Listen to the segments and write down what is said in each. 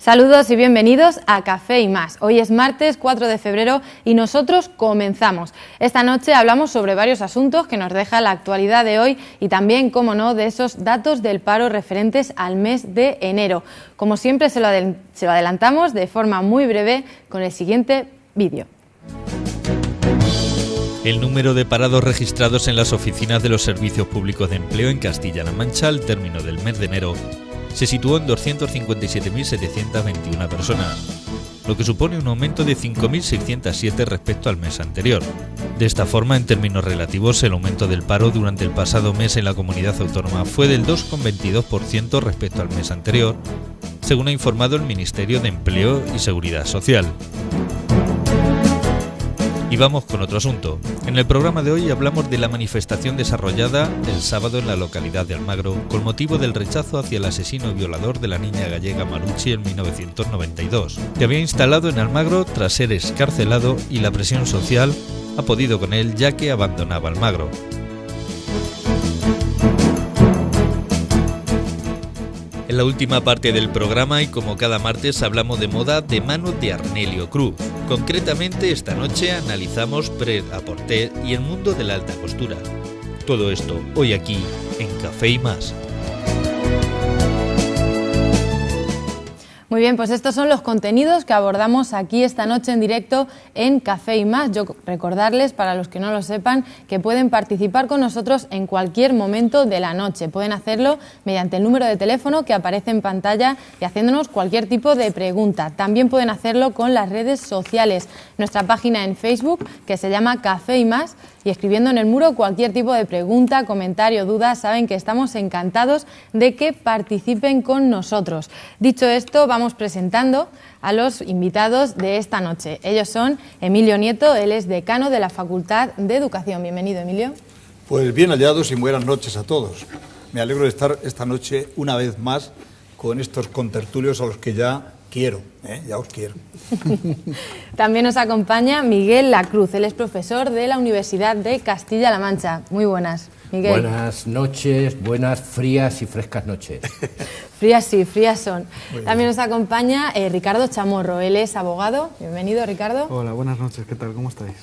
Saludos y bienvenidos a Café y Más. Hoy es martes 4 de febrero y nosotros comenzamos. Esta noche hablamos sobre varios asuntos que nos deja la actualidad de hoy y también, como no, de esos datos del paro referentes al mes de enero. Como siempre se lo adelantamos de forma muy breve con el siguiente vídeo. El número de parados registrados en las oficinas de los servicios públicos de empleo en Castilla-La Mancha al término del mes de enero se situó en 257.721 personas, lo que supone un aumento de 5.607 respecto al mes anterior. De esta forma, en términos relativos, el aumento del paro durante el pasado mes en la comunidad autónoma fue del 2,22% respecto al mes anterior, según ha informado el Ministerio de Empleo y Seguridad Social. Y vamos con otro asunto. En el programa de hoy hablamos de la manifestación desarrollada el sábado en la localidad de Almagro con motivo del rechazo hacia el asesino y violador de la niña gallega Marucci en 1992, que había instalado en Almagro tras ser excarcelado y la presión social ha podido con él ya que abandonaba Almagro. En la última parte del programa y como cada martes hablamos de moda de mano de Arnelio Cruz. Concretamente esta noche analizamos Pret-a-Porter y el mundo de la alta costura. Todo esto hoy aquí en Café y Más. Muy bien, pues estos son los contenidos que abordamos aquí esta noche en directo en Café y Más. Yo recordarles, para los que no lo sepan, que pueden participar con nosotros en cualquier momento de la noche. Pueden hacerlo mediante el número de teléfono que aparece en pantalla y haciéndonos cualquier tipo de pregunta. También pueden hacerlo con las redes sociales. Nuestra página en Facebook, que se llama Café y Más, y escribiendo en el muro cualquier tipo de pregunta, comentario, duda. Saben que estamos encantados de que participen con nosotros. Dicho esto, vamos presentando a los invitados de esta noche. Ellos son Emilio Nieto, él es decano de la Facultad de Educación. Bienvenido, Emilio. Pues bien hallados y buenas noches a todos. Me alegro de estar esta noche una vez más con estos contertulios a los que ya quiero, ya os quiero. También nos acompaña Miguel Lacruz, él es profesor de la Universidad de Castilla-La Mancha. Muy buenas, Miguel. Buenas noches, buenas, frías y frescas noches. Frías sí, frías son. También nos acompaña Ricardo Chamorro, él es abogado. Bienvenido, Ricardo. Hola, buenas noches, ¿qué tal? ¿Cómo estáis?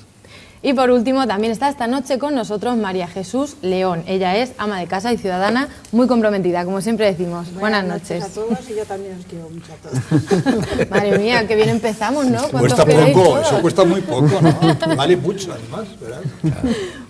Y por último, también está esta noche con nosotros María Jesús León. Ella es ama de casa y ciudadana muy comprometida, como siempre decimos. Buenas noches a todos y yo también os quiero mucho a todos. Madre mía, qué bien empezamos, ¿no? Cuesta poco, eso cuesta muy poco, ¿no? Vale mucho, además, ¿verdad?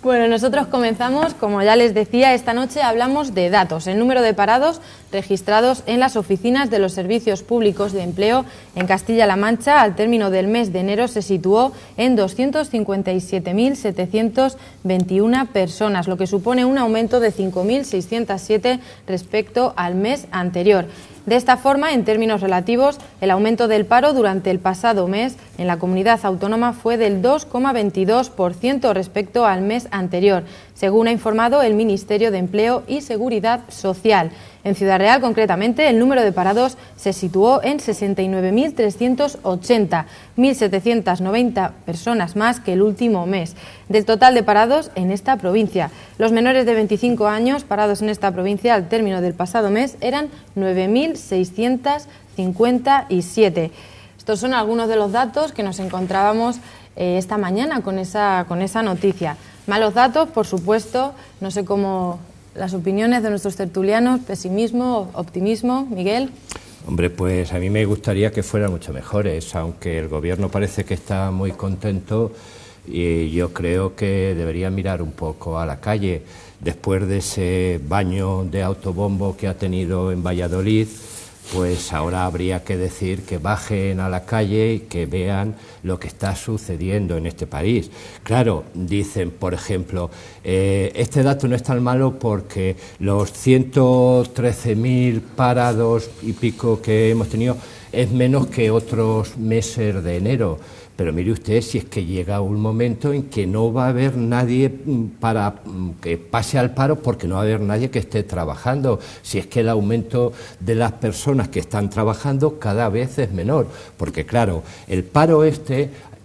Bueno, nosotros comenzamos, como ya les decía, esta noche hablamos de datos. El número de parados registrados en las oficinas de los servicios públicos de empleo en Castilla-La Mancha al término del mes de enero se situó en 257.721 personas, lo que supone un aumento de 5.607 respecto al mes anterior. De esta forma, en términos relativos, el aumento del paro durante el pasado mes en la comunidad autónoma fue del 2,22% respecto al mes anterior, según ha informado el Ministerio de Empleo y Seguridad Social. En Ciudad Real, concretamente, el número de parados se situó en 69.380, 1.790 personas más que el último mes. Del total de parados en esta provincia, los menores de 25 años parados en esta provincia al término del pasado mes eran 9.657. Estos son algunos de los datos que nos encontrábamos esta mañana con esa noticia. Malos datos, por supuesto, no sé cómo las opiniones de nuestros tertulianos, pesimismo, optimismo. Miguel. Hombre, pues a mí me gustaría que fueran mucho mejores, aunque el gobierno parece que está muy contento y yo creo que debería mirar un poco a la calle. Después de ese baño de autobombo que ha tenido en Valladolid, pues ahora habría que decir que bajen a la calle y que vean lo que está sucediendo en este país. Claro, dicen, por ejemplo, este dato no es tan malo porque los 113.000 parados y pico que hemos tenido es menos que otros meses de enero. Pero mire usted, si es que llega un momento en que no va a haber nadie para que pase al paro porque no va a haber nadie que esté trabajando. Si es que el aumento de las personas que están trabajando cada vez es menor. Porque claro, el paro los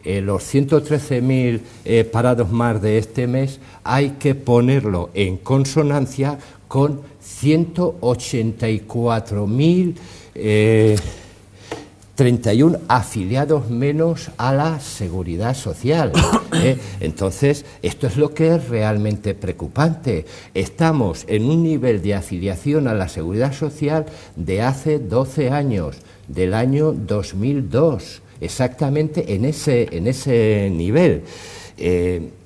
113.000 parados más de este mes, hay que ponerlo en consonancia con 184.000 31 afiliados menos a la Seguridad Social. Entonces, esto es lo que es realmente preocupante. Estamos en un nivel de afiliación a la Seguridad Social de hace 12 años, del año 2002, exactamente en ese nivel.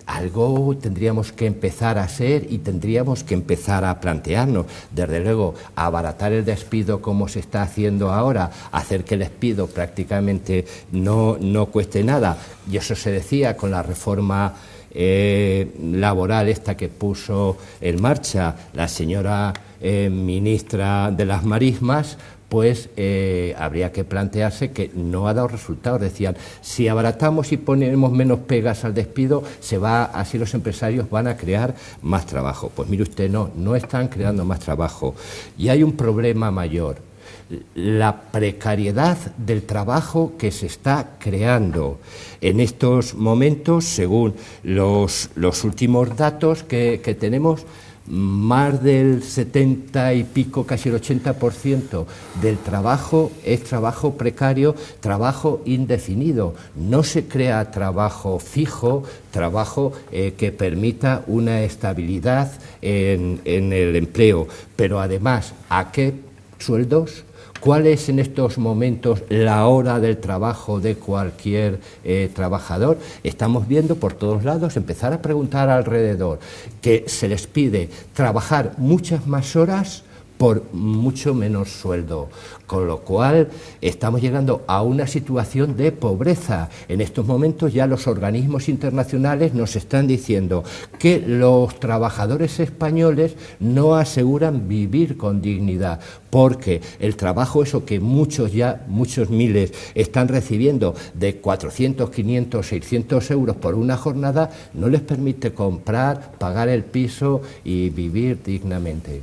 Algo tendríamos que empezar a hacer y tendríamos que empezar a plantearnos. Desde luego, abaratar el despido como se está haciendo ahora, hacer que el despido prácticamente no cueste nada. Y eso se decía con la reforma laboral esta que puso en marcha la señora ministra de las Marismas. Pues habría que plantearse que no ha dado resultados. Decían, si abaratamos y ponemos menos pegas al despido, así los empresarios van a crear más trabajo. Pues mire usted, no están creando más trabajo. Y hay un problema mayor, la precariedad del trabajo que se está creando. En estos momentos, según los últimos datos que tenemos, más del 70 y pico, casi el 80% del trabajo es trabajo precario, trabajo indefinido. No se crea trabajo fijo, trabajo que permita una estabilidad en el empleo. Pero además, ¿a qué sueldos? ¿Cuál es en estos momentos la hora del trabajo de cualquier trabajador? Estamos viendo por todos lados, empezar a preguntar alrededor, que se les pide trabajar muchas más horas por mucho menos sueldo, con lo cual estamos llegando a una situación de pobreza. En estos momentos ya los organismos internacionales nos están diciendo que los trabajadores españoles no aseguran vivir con dignidad, porque el trabajo, eso que muchos miles están recibiendo de 400, 500, 600 euros por una jornada, no les permite comprar, pagar el piso y vivir dignamente.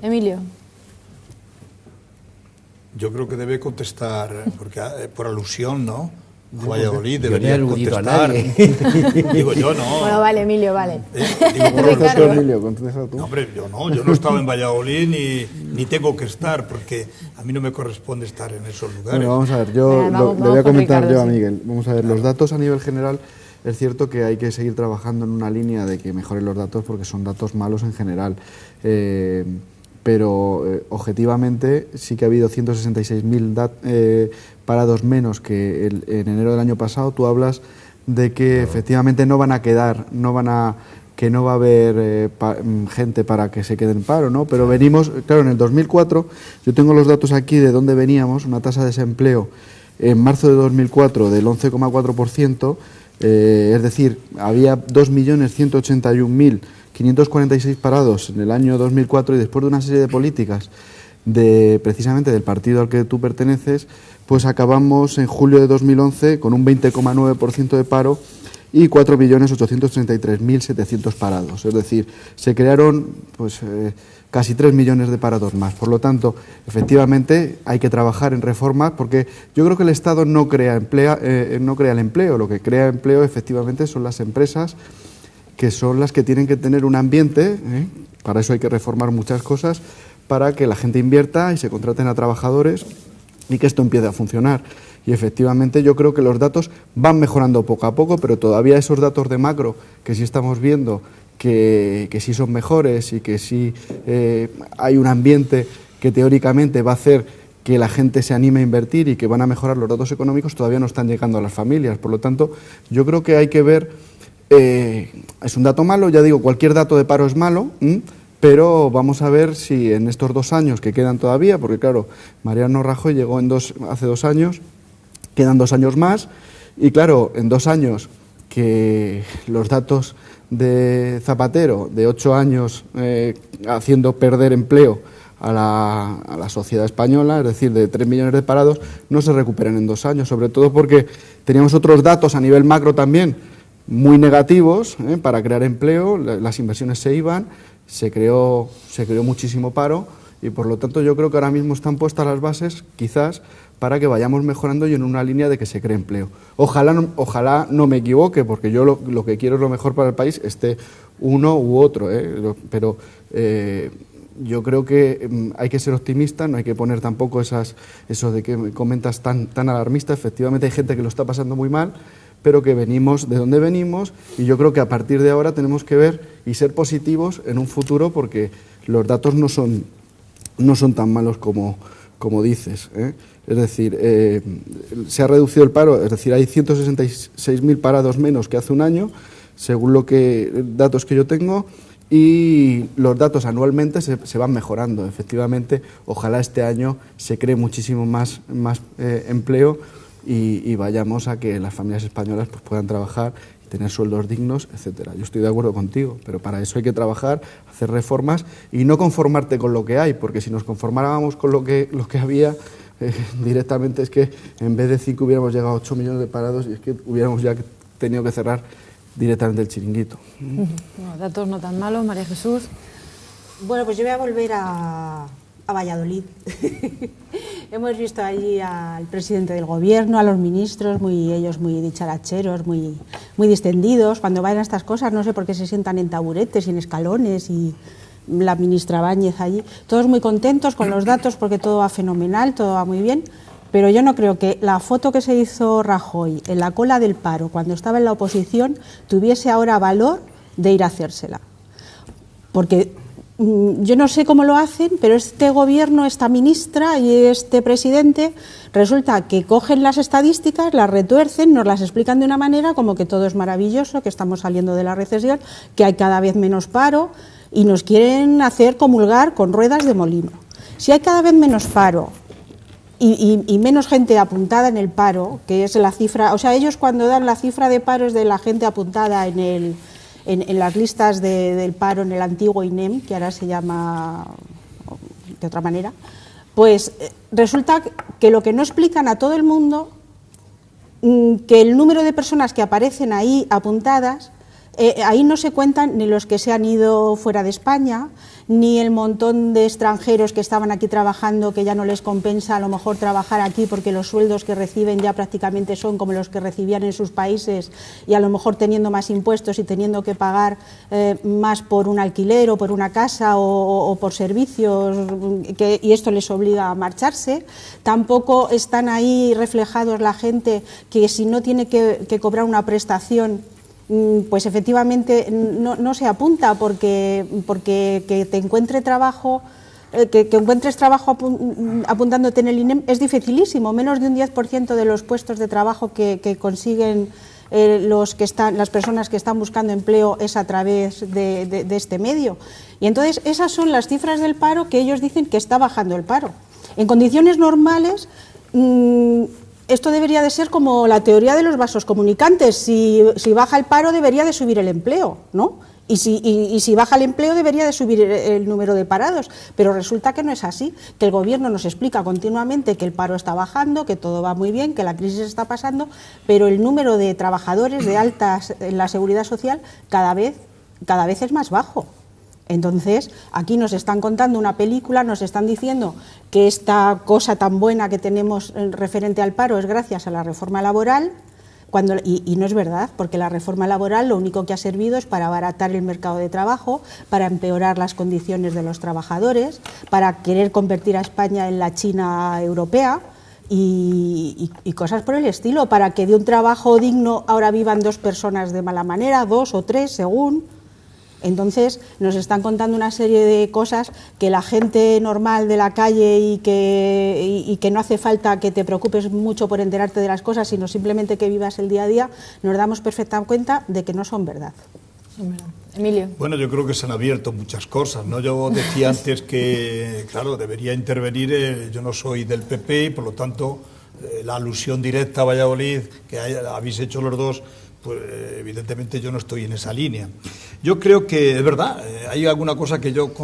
Emilio. Yo creo que debe contestar, porque por alusión, ¿no? Valladolid Yo debería no he aludido contestar. a nadie. Digo yo, no. Bueno, vale, Emilio, vale. Digo, por Contesta tú, alusión. Emilio, contesta tú. No, hombre, yo no he estado en Valladolid ni tengo que estar, porque a mí no me corresponde estar en esos lugares. Bueno, vamos a ver, Venga, le vamos voy a con comentar Ricardo, yo a sí. Miguel. Vamos a ver, los datos a nivel general, es cierto que hay que seguir trabajando en una línea de que mejoren los datos porque son datos malos en general. Pero objetivamente sí que ha habido 166.000 parados menos que en enero del año pasado. Tú hablas de que efectivamente no va a haber gente para que se quede en paro, ¿no? Pero venimos, claro, en el 2004, yo tengo los datos aquí de dónde veníamos, una tasa de desempleo en marzo de 2004 del 11,4%, es decir, había 2.181.546 parados en el año 2004 y después de una serie de políticas precisamente del partido al que tú perteneces, pues acabamos en julio de 2011 con un 20,9% de paro y 4.833.700 parados. Es decir, se crearon pues casi 3 millones de parados más. Por lo tanto, efectivamente hay que trabajar en reformas porque yo creo que el Estado no crea el empleo. Lo que crea empleo efectivamente son las empresas, que son las que tienen que tener un ambiente, para eso hay que reformar muchas cosas, para que la gente invierta y se contraten a trabajadores y que esto empiece a funcionar. Y efectivamente yo creo que los datos van mejorando poco a poco, pero todavía esos datos de macro que sí estamos viendo que sí son mejores y que sí hay un ambiente que teóricamente va a hacer que la gente se anime a invertir y que van a mejorar los datos económicos, todavía no están llegando a las familias. Por lo tanto, yo creo que hay que ver, es un dato malo, ya digo, cualquier dato de paro es malo, pero vamos a ver si en estos 2 años que quedan todavía, porque claro, Mariano Rajoy llegó hace 2 años, quedan 2 años más, y claro, en 2 años que los datos de Zapatero, de 8 años haciendo perder empleo a la sociedad española, es decir, de 3 millones de parados, no se recuperan en 2 años, sobre todo porque teníamos otros datos a nivel macro también muy negativos para crear empleo, las inversiones se iban, se creó muchísimo paro y por lo tanto yo creo que ahora mismo están puestas las bases, quizás, para que vayamos mejorando y en una línea de que se cree empleo. Ojalá no me equivoque, porque yo lo que quiero es lo mejor para el país, esté uno u otro, pero yo creo que hay que ser optimista, no hay que poner tampoco eso de que me comentas tan alarmista. Efectivamente hay gente que lo está pasando muy mal, pero que venimos de donde venimos, y yo creo que a partir de ahora tenemos que ver y ser positivos en un futuro, porque los datos no son tan malos como dices, ¿eh? Es decir, se ha reducido el paro, es decir, hay 166.000 parados menos que hace un año, según datos que yo tengo, y los datos anualmente se van mejorando. Efectivamente, ojalá este año se cree muchísimo más empleo y vayamos a que las familias españolas pues puedan trabajar, tener sueldos dignos, etcétera. Yo estoy de acuerdo contigo, pero para eso hay que trabajar, hacer reformas y no conformarte con lo que hay, porque si nos conformáramos con lo que había, directamente es que en vez de 5 hubiéramos llegado a 8 millones de parados y es que hubiéramos ya tenido que cerrar directamente el chiringuito. No, datos no tan malos, María Jesús. Bueno, pues yo voy a volver a Valladolid. Hemos visto allí al presidente del gobierno, a los ministros, ellos muy dicharacheros, muy distendidos. Cuando van a estas cosas, no sé por qué se sientan en taburetes y en escalones, y la ministra Báñez allí, todos muy contentos con los datos porque todo va fenomenal, todo va muy bien. Pero yo no creo que la foto que se hizo Rajoy en la cola del paro cuando estaba en la oposición tuviese ahora valor de ir a hacérsela. Porque yo no sé cómo lo hacen, pero este gobierno, esta ministra y este presidente, resulta que cogen las estadísticas, las retuercen, nos las explican de una manera como que todo es maravilloso, que estamos saliendo de la recesión, que hay cada vez menos paro, y nos quieren hacer comulgar con ruedas de molino. Si hay cada vez menos paro y menos gente apuntada en el paro, que es la cifra, o sea, ellos cuando dan la cifra de paro es de la gente apuntada en las listas del paro en el antiguo INEM, que ahora se llama de otra manera, pues resulta que lo que no explican a todo el mundo, que el número de personas que aparecen ahí apuntadas, ahí no se cuentan ni los que se han ido fuera de España, ni el montón de extranjeros que estaban aquí trabajando, que ya no les compensa a lo mejor trabajar aquí porque los sueldos que reciben ya prácticamente son como los que recibían en sus países, y a lo mejor teniendo más impuestos y teniendo que pagar más por un alquiler o por una casa o por servicios, y esto les obliga a marcharse. Tampoco están ahí reflejados la gente que si no tiene que cobrar una prestación, pues efectivamente no se apunta, porque que te encuentre trabajo, que encuentres trabajo apuntándote en el INEM es dificilísimo. Menos de un 10% de los puestos de trabajo que consiguen las personas que están buscando empleo es a través de este medio. Y entonces esas son las cifras del paro, que ellos dicen que está bajando el paro. En condiciones normales, esto debería de ser como la teoría de los vasos comunicantes. Si baja el paro, debería de subir el empleo, ¿no? Y si baja el empleo, debería de subir el número de parados. Pero resulta que no es así, que el gobierno nos explica continuamente que el paro está bajando, que todo va muy bien, que la crisis está pasando, pero el número de trabajadores de altas en la seguridad social cada vez es más bajo. Entonces, aquí nos están contando una película, nos están diciendo que esta cosa tan buena que tenemos referente al paro es gracias a la reforma laboral, y no es verdad, porque la reforma laboral lo único que ha servido es para abaratar el mercado de trabajo, para empeorar las condiciones de los trabajadores, para querer convertir a España en la China europea y cosas por el estilo, para que de un trabajo digno ahora vivan 2 personas de mala manera, 2 o 3 según. Entonces nos están contando una serie de cosas que la gente normal de la calle y que no hace falta que te preocupes mucho por enterarte de las cosas, sino simplemente que vivas el día a día, nos damos perfecta cuenta de que no son verdad. Emilio. Bueno, yo creo que se han abierto muchas cosas, ¿no? Yo decía antes que, claro, debería intervenir, yo no soy del PP y por lo tanto la alusión directa a Valladolid que habéis hecho los dos, pues evidentemente yo no estoy en esa línea. Yo creo que es verdad, hay alguna cosa que yo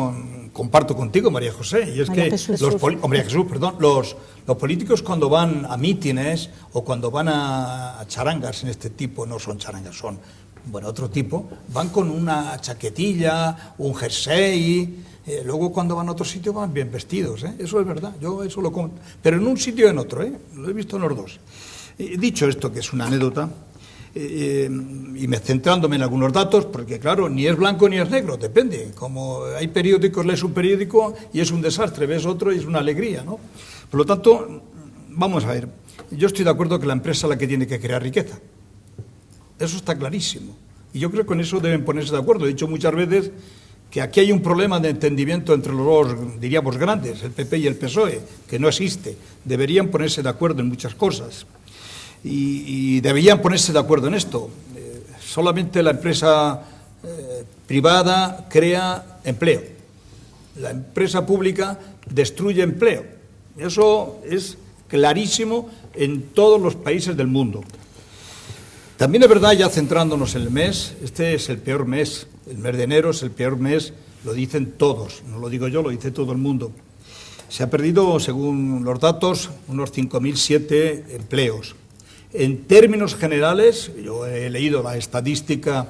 comparto contigo, María José, y es que los políticos cuando van a mítines o cuando van a charangas en este tipo, no son charangas, son, bueno, otro tipo, van con una chaquetilla, un jersey, luego cuando van a otro sitio van bien vestidos, eso es verdad, yo eso lo pero en un sitio y en otro, lo he visto en los dos. Dicho esto, que es una anécdota, y me centrándome en algunos datos, porque claro, ni es blanco ni es negro, depende. Como hay periódicos, lees un periódico y es un desastre, ves otro y es una alegría, ¿no? Por lo tanto, vamos a ver, yo estoy de acuerdo que la empresa es la que tiene que crear riqueza. Eso está clarísimo. Y yo creo que con eso deben ponerse de acuerdo. He dicho muchas veces que aquí hay un problema de entendimiento entre los dos, diríamos, grandes, el PP y el PSOE, que no existe. Deberían ponerse de acuerdo en muchas cosas. Y deberían ponerse de acuerdo en esto. Solamente la empresa privada crea empleo. La empresa pública destruye empleo. Eso es clarísimo en todos los países del mundo. También es verdad, ya centrándonos en el mes, este es el peor mes. El mes de enero es el peor mes, lo dicen todos, no lo digo yo, lo dice todo el mundo. Se ha perdido, según los datos, unos 5.007 empleos. En términos generales, yo he leído la estadística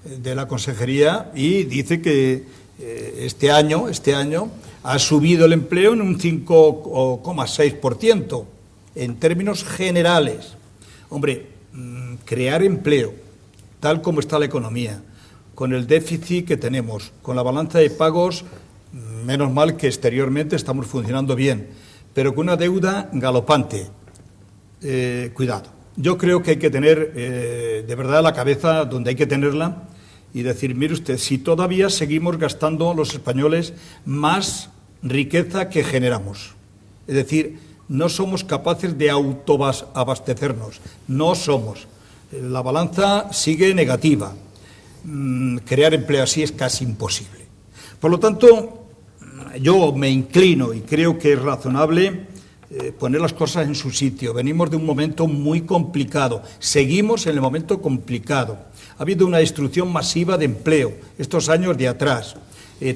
de la Consejería y dice que este año ha subido el empleo en un 5,6%, en términos generales. Hombre, crear empleo, tal como está la economía, con el déficit que tenemos, con la balanza de pagos, menos mal que exteriormente estamos funcionando bien, pero con una deuda galopante. Cuidado. Yo creo que hay que tener de verdad la cabeza donde hay que tenerla y decir, mire usted, si todavía seguimos gastando los españoles más riqueza que generamos, es decir, no somos capaces de autoabastecernos, no somos. La balanza sigue negativa. Crear empleo así es casi imposible. Por lo tanto, yo me inclino y creo que es razonable poner las cosas en su sitio. Venimos de un momento muy complicado, seguimos en el momento complicado. Ha habido una destrucción masiva de empleo estos años de atrás.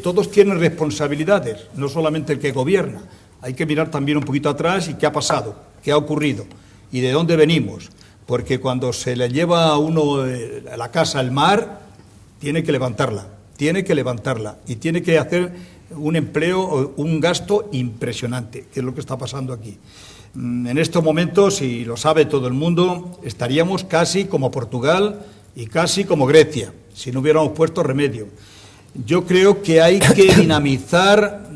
Todos tienen responsabilidades, no solamente el que gobierna. Hay que mirar también un poquito atrás y qué ha pasado, qué ha ocurrido y de dónde venimos. Porque cuando se le lleva a uno a la casa al mar, tiene que levantarla y tiene que hacer un empleo, un gasto impresionante, que es lo que está pasando aquí. En estos momentos, y lo sabe todo el mundo, estaríamos casi como Portugal y casi como Grecia, si no hubiéramos puesto remedio. Yo creo que hay que dinamizar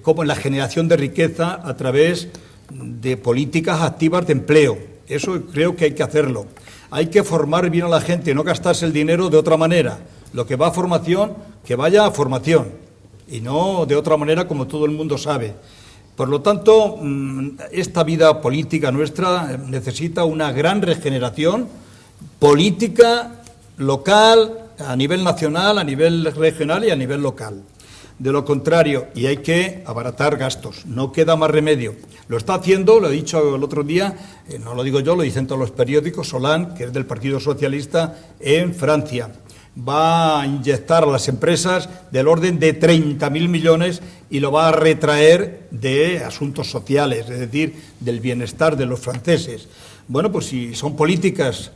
como la generación de riqueza a través de políticas activas de empleo. Eso creo que hay que hacerlo. Hay que formar bien a la gente, no gastarse el dinero de otra manera. Lo que va a formación, que vaya a formación, y no de otra manera como todo el mundo sabe. Por lo tanto, esta vida política nuestra necesita una gran regeneración política local, a nivel nacional, a nivel regional y a nivel local. De lo contrario, y hay que abaratar gastos, no queda más remedio. Lo está haciendo, lo he dicho el otro día, no lo digo yo, lo dicen todos los periódicos, Hollande, que es del Partido Socialista, en Francia. Va a inyectar a las empresas del orden de 30.000 millones y lo va a retraer de asuntos sociales, es decir, del bienestar de los franceses. Bueno, pues si son políticas,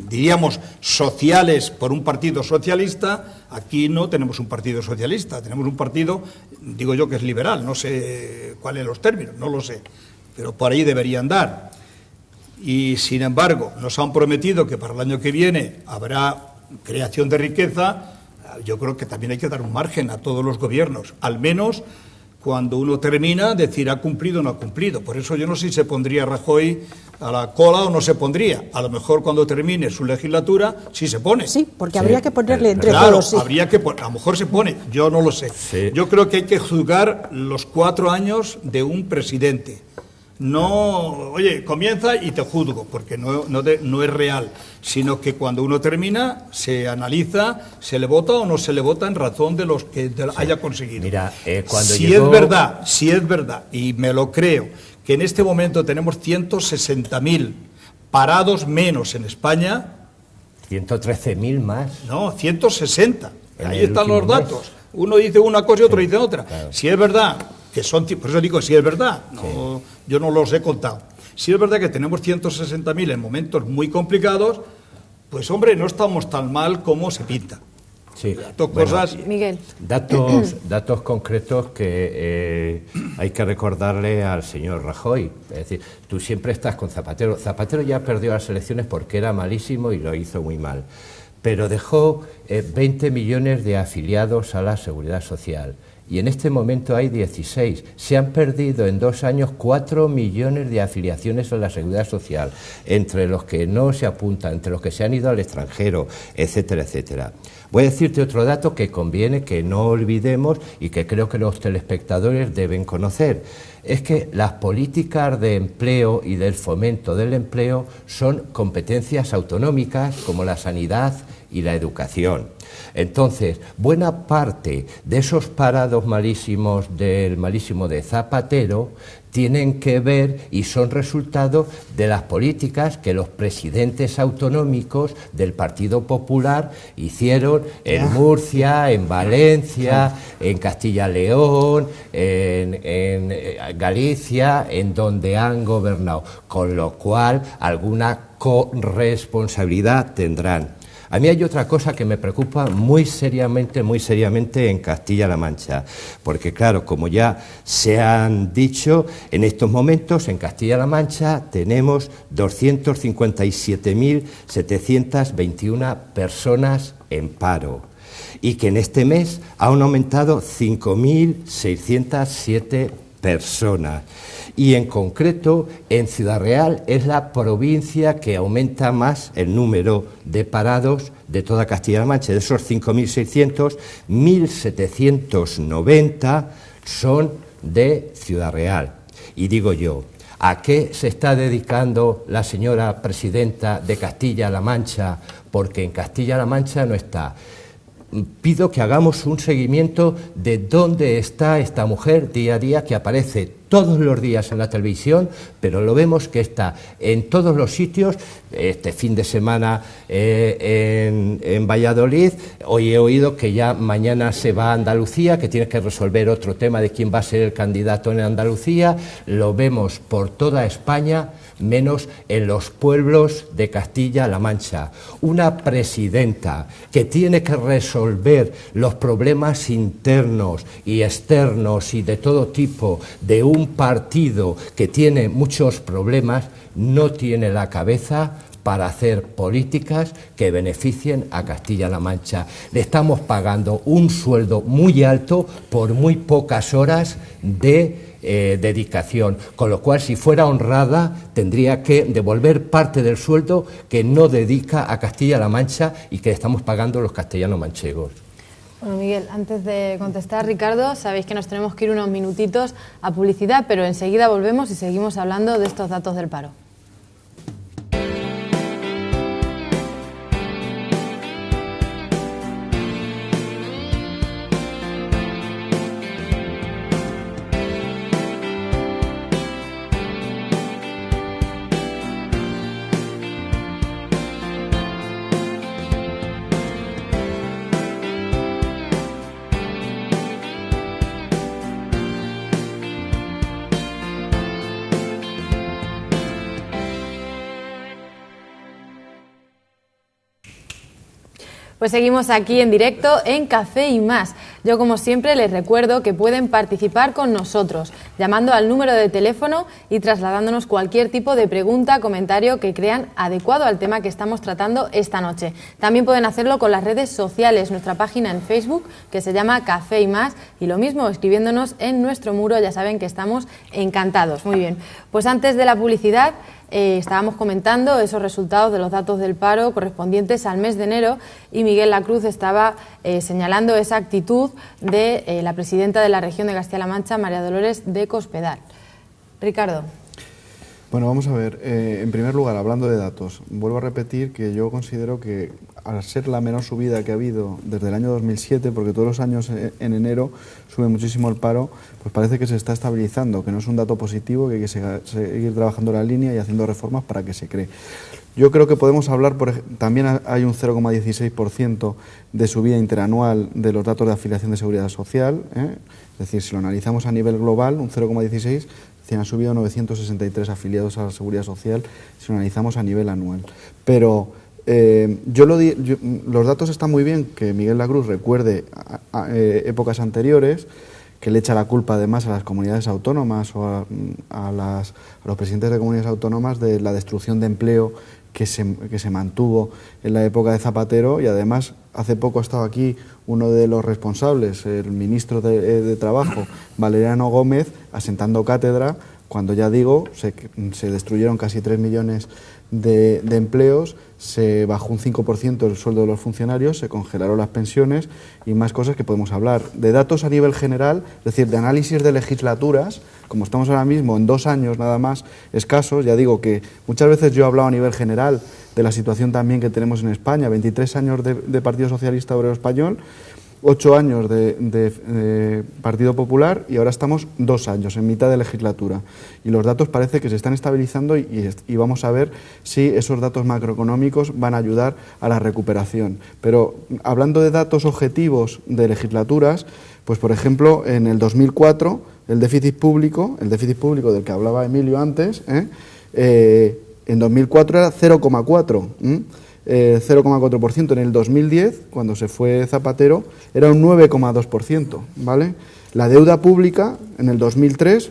diríamos, sociales por un partido socialista, aquí no tenemos un partido socialista, tenemos un partido, digo yo, que es liberal, no sé cuáles son los términos, no lo sé, pero por ahí debería andar. Y, sin embargo, nos han prometido que para el año que viene habrá creación de riqueza. Yo creo que también hay que dar un margen a todos los gobiernos, al menos cuando uno termina, decir ha cumplido o no ha cumplido. Por eso yo no sé si se pondría Rajoy a la cola o no se pondría. A lo mejor cuando termine su legislatura sí se pone. Sí, porque habría que ponerle entre claro, todos. Sí. Habría que a lo mejor se pone, yo no lo sé. Sí. Yo creo que hay que juzgar los 4 años de un presidente. No, oye, comienza y te juzgo, porque no es real, sino que cuando uno termina se analiza, se le vota o no se le vota en razón de los que haya conseguido. Mira, cuando si llegó... es verdad, y me lo creo, que en este momento tenemos 160.000 parados menos en España. 113.000 más. No, 160. Ahí el están los último datos. mes. Uno dice una cosa y otro dice otra. Claro. Si es verdad que son, por eso digo si es verdad, no, yo no los he contado. Si es verdad que tenemos 160.000 en momentos muy complicados, pues hombre, no estamos tan mal como se pinta. Sí. Cosas... Miguel. Datos concretos que hay que recordarle al señor Rajoy. Es decir, tú siempre estás con Zapatero. Zapatero ya perdió las elecciones porque era malísimo y lo hizo muy mal. Pero dejó 20 millones de afiliados a la Seguridad Social. Y en este momento hay 16. Se han perdido en 2 años 4 millones de afiliaciones a la Seguridad Social, entre los que no se apuntan, entre los que se han ido al extranjero, etcétera, etcétera. Voy a decirte otro dato que conviene que no olvidemos y que creo que los telespectadores deben conocer. Es que las políticas de empleo y del fomento del empleo son competencias autonómicas como la sanidad y la educación. Entonces, buena parte de esos parados malísimos del malísimo de Zapatero tienen que ver y son resultado de las políticas que los presidentes autonómicos del Partido Popular hicieron en Murcia, en Valencia, en Castilla-León, en Galicia, en donde han gobernado, con lo cual alguna corresponsabilidad tendrán. A mí hay otra cosa que me preocupa muy seriamente en Castilla-La Mancha, porque claro, como ya se han dicho, en estos momentos en Castilla-La Mancha tenemos 257.721 personas en paro y que en este mes han aumentado 5.607 personas. Y en concreto, en Ciudad Real es la provincia que aumenta más el número de parados de toda Castilla-La Mancha. De esos 5.600, 1.790 son de Ciudad Real. Y digo yo, ¿a qué se está dedicando la señora presidenta de Castilla-La Mancha? Porque en Castilla-La Mancha no está. Pido que hagamos un seguimiento de dónde está esta mujer día a día, que aparece todos los días en la televisión, pero lo vemos que está en todos los sitios. Este fin de semana en Valladolid, hoy he oído que ya mañana se va a Andalucía, que tiene que resolver otro tema de quién va a ser el candidato en Andalucía. Lo vemos por toda España, menos en los pueblos de Castilla-La Mancha. Una presidenta que tiene que resolver los problemas internos y externos y de todo tipo de un partido que tiene muchos problemas, no tiene la cabeza para hacer políticas que beneficien a Castilla-La Mancha. Le estamos pagando un sueldo muy alto por muy pocas horas de dedicación, con lo cual, si fuera honrada, tendría que devolver parte del sueldo que no dedica a Castilla-La Mancha y que estamos pagando los castellanos manchegos. Bueno, Miguel, antes de contestar, Ricardo, sabéis que nos tenemos que ir unos minutitos a publicidad, pero enseguida volvemos y seguimos hablando de estos datos del paro. Pues seguimos aquí en directo en Café y Más. Yo, como siempre, les recuerdo que pueden participar con nosotros, llamando al número de teléfono y trasladándonos cualquier tipo de pregunta, comentario que crean adecuado al tema que estamos tratando esta noche. También pueden hacerlo con las redes sociales, nuestra página en Facebook, que se llama Café y Más, y lo mismo, escribiéndonos en nuestro muro, ya saben que estamos encantados. Muy bien, pues antes de la publicidad, estábamos comentando esos resultados de los datos del paro correspondientes al mes de enero y Miguel Lacruz estaba señalando esa actitud de la presidenta de la región de Castilla-La Mancha, María Dolores de Cospedal. Ricardo. Bueno, vamos a ver. En primer lugar, hablando de datos, vuelvo a repetir que yo considero que al ser la menor subida que ha habido desde el año 2007, porque todos los años en enero sube muchísimo el paro, pues parece que se está estabilizando, que no es un dato positivo, que hay que seguir trabajando la línea y haciendo reformas para que se cree. Yo creo que podemos hablar, también hay un 0,16% de subida interanual de los datos de afiliación de seguridad social, es decir, si lo analizamos a nivel global, un 0,16%, han subido 963 afiliados a la seguridad social si lo analizamos a nivel anual. Pero Los datos están muy bien, que Miguel Lacruz recuerde épocas anteriores, que le echa la culpa además a las comunidades autónomas o a los presidentes de comunidades autónomas de la destrucción de empleo que se mantuvo en la época de Zapatero, y además hace poco ha estado aquí uno de los responsables, el ministro de Trabajo, Valeriano Gómez, asentando cátedra, cuando ya digo, se destruyeron casi 3 millones de empleos, se bajó un 5% el sueldo de los funcionarios, se congelaron las pensiones y más cosas que podemos hablar. De datos a nivel general, es decir, de análisis de legislaturas, como estamos ahora mismo en 2 años nada más escasos, ya digo que muchas veces yo he hablado a nivel general de la situación también que tenemos en España, 23 años de Partido Socialista Obrero Español, 8 años de Partido Popular y ahora estamos 2 años, en mitad de legislatura. Y los datos parece que se están estabilizando y vamos a ver si esos datos macroeconómicos van a ayudar a la recuperación. Pero hablando de datos objetivos de legislaturas, pues por ejemplo, en el 2004, el déficit público del que hablaba Emilio antes, en 2004 era 0,4%. 0,4%. En el 2010, cuando se fue Zapatero, era un 9,2%, ¿vale? La deuda pública en el 2003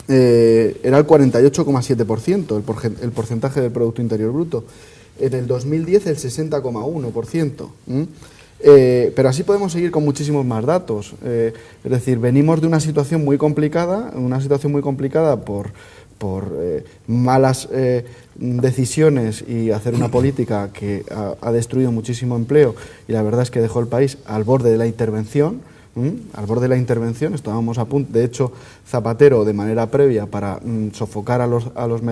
era el 48,7%, el porcentaje del Producto Interior Bruto. En el 2010 el 60,1%. Pero así podemos seguir con muchísimos más datos. Es decir, venimos de una situación muy complicada, por malas decisiones y hacer una política que ha destruido muchísimo empleo, y la verdad es que dejó el país al borde de la intervención. Estábamos a punto. De hecho, Zapatero, de manera previa, para sofocar a los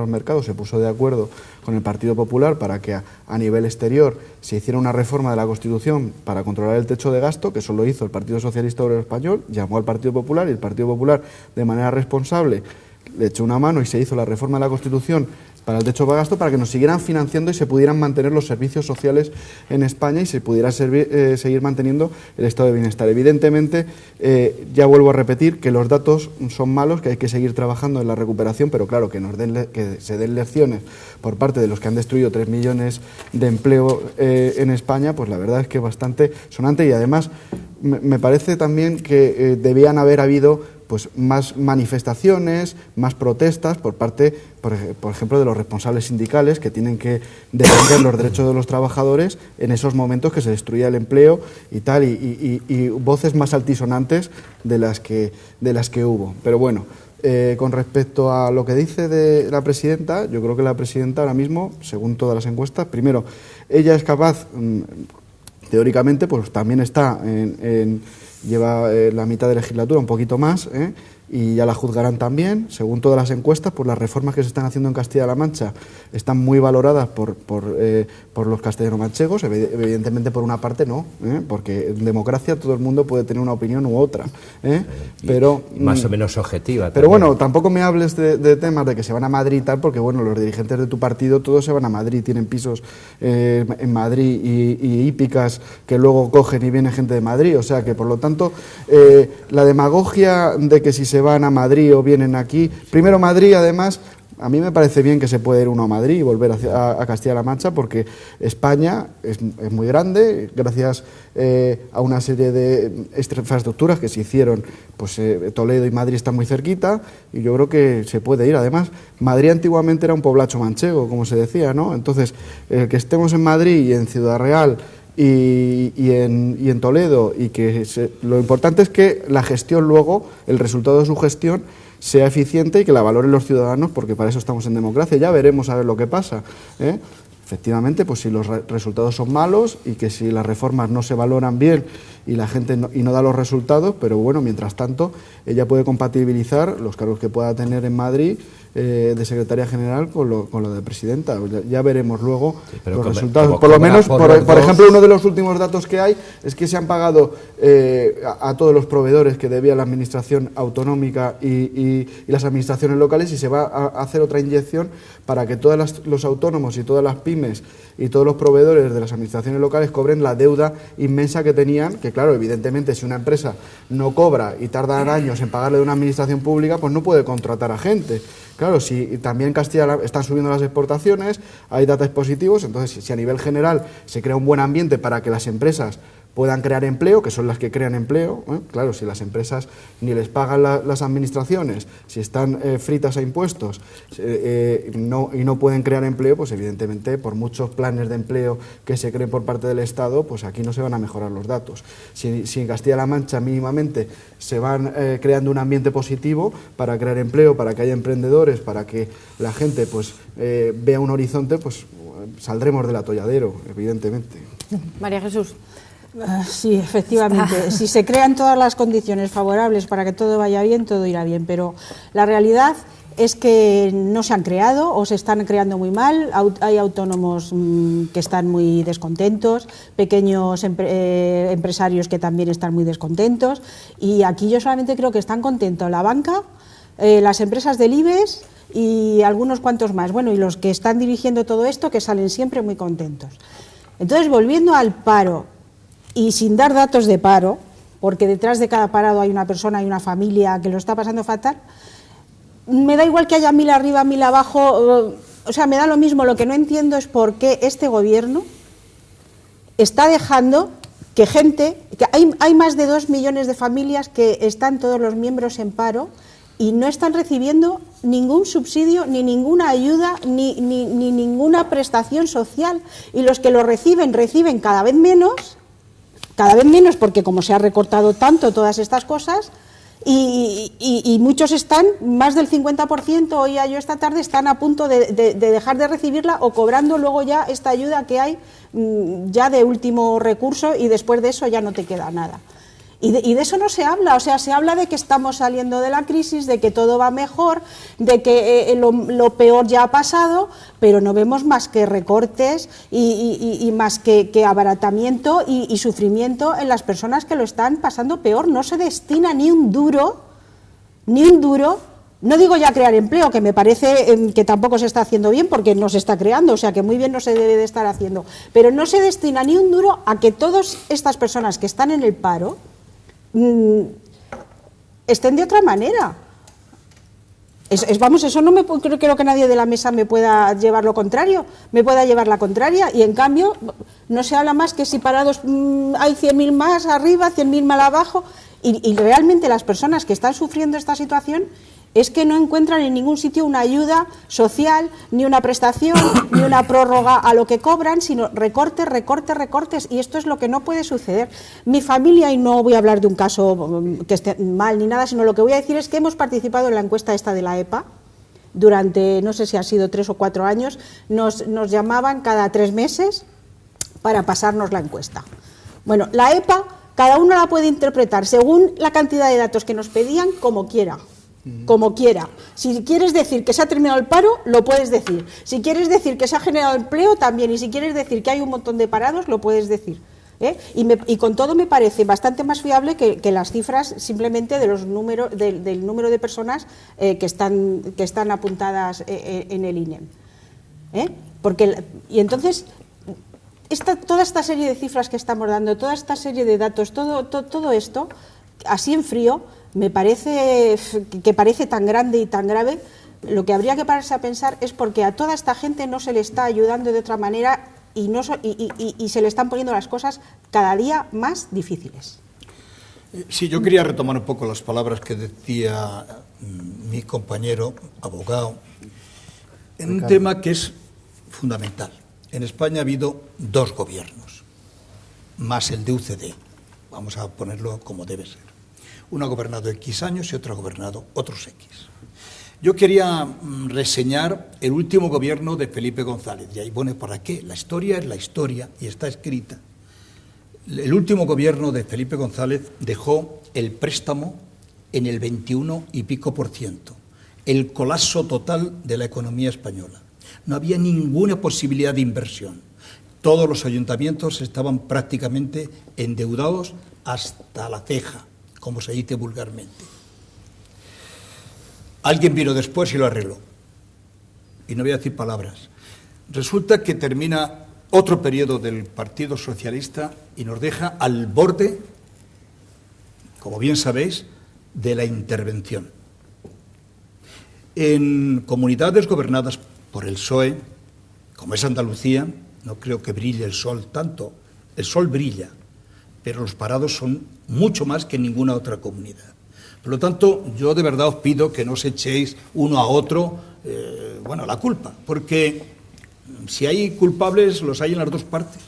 mercados, se puso de acuerdo con el Partido Popular para que a nivel exterior se hiciera una reforma de la Constitución para controlar el techo de gasto, que eso lo hizo el Partido Socialista Obrero Español, llamó al Partido Popular y el Partido Popular, de manera responsable, le echó una mano y se hizo la reforma de la Constitución para el techo de gasto, para que nos siguieran financiando y se pudieran mantener los servicios sociales en España y se pudiera seguir manteniendo el estado de bienestar. Evidentemente, ya vuelvo a repetir que los datos son malos, que hay que seguir trabajando en la recuperación, pero claro, que se den lecciones por parte de los que han destruido 3 millones de empleo en España, pues la verdad es que bastante sonante, y además me parece también que debían haber habido pues más manifestaciones, más protestas por parte, por ejemplo, de los responsables sindicales, que tienen que defender los derechos de los trabajadores en esos momentos que se destruía el empleo y tal, y voces más altisonantes de las que hubo. Pero bueno, con respecto a lo que dice de la presidenta, yo creo que la presidenta ahora mismo, según todas las encuestas, primero, ella es capaz, teóricamente, pues también está lleva la mitad de legislatura, un poquito más, y ya la juzgarán también. Según todas las encuestas, pues las reformas que se están haciendo en Castilla-La Mancha están muy valoradas por los castellano-manchegos. Evidentemente, por una parte no, porque en democracia todo el mundo puede tener una opinión u otra, pero más o menos objetiva. Pero también. bueno, tampoco me hables de temas de que se van a Madrid y tal, porque bueno, los dirigentes de tu partido todos se van a Madrid, tienen pisos en Madrid y hípicas que luego cogen y viene gente de Madrid, o sea que por lo tanto la demagogia de que si se van a Madrid o vienen aquí, primero Madrid, además, a mí me parece bien que se pueda ir uno a Madrid y volver a Castilla-La Mancha, porque España es muy grande, gracias a una serie de infraestructuras que se hicieron, pues Toledo y Madrid están muy cerquita, y yo creo que se puede ir. Además, Madrid antiguamente era un poblacho manchego, como se decía, ¿no? Entonces, el que estemos en Madrid y en Ciudad Real y en Toledo, y que lo importante es que la gestión luego, el resultado de su gestión, sea eficiente y que la valoren los ciudadanos, porque para eso estamos en democracia. Ya veremos a ver lo que pasa, Efectivamente, pues si los resultados son malos y que si las reformas no se valoran bien y la gente no da los resultados, pero bueno, mientras tanto, ella puede compatibilizar los cargos que pueda tener en Madrid de secretaria general con lo de presidenta. Ya veremos luego los resultados. Por lo menos, por ejemplo, uno de los últimos datos que hay es que se han pagado a todos los proveedores que debía la administración autonómica y las administraciones locales, y se va a hacer otra inyección para que todos los autónomos y todas las pymes y todos los proveedores de las administraciones locales cobren la deuda inmensa que tenían, que claro, evidentemente, si una empresa no cobra y tarda años en pagarle de una administración pública, pues no puede contratar a gente. Claro, claro, si también Castilla están subiendo las exportaciones, hay datos positivos, entonces si a nivel general se crea un buen ambiente para que las empresas puedan crear empleo, que son las que crean empleo, claro, si las empresas ni les pagan las administraciones, si están fritas a impuestos y no pueden crear empleo, pues evidentemente por muchos planes de empleo que se creen por parte del Estado, pues aquí no se van a mejorar los datos. Si en Castilla-La Mancha mínimamente se van creando un ambiente positivo para crear empleo, para que haya emprendedores, para que la gente pues vea un horizonte, pues saldremos del atolladero, evidentemente. María Jesús. Sí, efectivamente. Si se crean todas las condiciones favorables para que todo vaya bien, todo irá bien. Pero la realidad es que no se han creado o se están creando muy mal. Hay autónomos que están muy descontentos, pequeños empresarios que también están muy descontentos. Y aquí yo solamente creo que están contentos la banca, las empresas del IBEX y algunos cuantos más. Bueno, y los que están dirigiendo todo esto, que salen siempre muy contentos. Entonces, volviendo al paro, y sin dar datos de paro, porque detrás de cada parado hay una persona, hay una familia que lo está pasando fatal, me da igual que haya 1000 arriba, 1000 abajo, o sea, me da lo mismo. Lo que no entiendo es por qué este gobierno está dejando que hay más de 2 millones de familias que están todos los miembros en paro y no están recibiendo ningún subsidio, ni ninguna ayuda, ni ninguna prestación social, y los que lo reciben cada vez menos porque como se ha recortado tanto todas estas cosas, y muchos están, más del 50%, oía yo esta tarde, están a punto de dejar de recibirla o cobrando luego ya esta ayuda que hay ya de último recurso, y después de eso ya no te queda nada. Y de eso no se habla, o sea, se habla de que estamos saliendo de la crisis, de que todo va mejor, de que lo peor ya ha pasado, pero no vemos más que recortes y más que abaratamiento y sufrimiento en las personas que lo están pasando peor. No se destina ni un duro, no digo ya crear empleo, que me parece que tampoco se está haciendo bien porque no se está creando, o sea que muy bien no se debe de estar haciendo, pero no se destina ni un duro a que todas estas personas que están en el paro estén de otra manera. Vamos, eso no creo que nadie de la mesa me pueda llevar lo contrario, me pueda llevar la contraria, y en cambio no se habla más que si parados hay 100.000 más arriba, 100.000 más abajo, y realmente las personas que están sufriendo esta situación es que no encuentran en ningún sitio una ayuda social, ni una prestación, ni una prórroga a lo que cobran, sino recortes, y esto es lo que no puede suceder. Mi familia, y no voy a hablar de un caso que esté mal ni nada, sino lo que voy a decir es que hemos participado en la encuesta esta de la EPA, durante, no sé si ha sido 3 o 4 años, nos llamaban cada 3 meses para pasarnos la encuesta. Bueno, la EPA, cada uno la puede interpretar según la cantidad de datos que nos pedían, como quiera. Como quiera. Si quieres decir que se ha terminado el paro, lo puedes decir. Si quieres decir que se ha generado empleo, también. Y si quieres decir que hay un montón de parados, lo puedes decir. Y con todo me parece bastante más fiable que las cifras simplemente de los números del número de personas que están apuntadas en el INEM. Y entonces toda esta serie de cifras que estamos dando, toda esta serie de datos, todo esto, así en frío, me parece que parece tan grande y tan grave. Lo que habría que pararse a pensar es porque a toda esta gente no se le está ayudando de otra manera y se le están poniendo las cosas cada día más difíciles. Sí, yo quería retomar un poco las palabras que decía mi compañero abogado en un tema que es fundamental. En España ha habido 2 gobiernos, más el de UCD, vamos a ponerlo como debe ser. Uno ha gobernado X años y otro ha gobernado otros X. Yo quería reseñar el último gobierno de Felipe González, y ahí pone para qué. La historia es la historia y está escrita. El último gobierno de Felipe González dejó el préstamo en el 21 y pico %, el colapso total de la economía española. No había ninguna posibilidad de inversión. Todos los ayuntamientos estaban prácticamente endeudados hasta la ceja, como se dice vulgarmente. Alguien vino después y lo arregló. Y no voy a decir palabras. Resulta que termina otro periodo del Partido Socialista y nos deja al borde, como bien sabéis, de la intervención. En comunidades gobernadas por el PSOE, como es Andalucía, no creo que brille el sol tanto. El sol brilla, pero los parados son mucho más que en ninguna otra comunidad. Por lo tanto, yo de verdad os pido que no os echéis uno a otro la culpa, porque si hay culpables, los hay en las dos partes.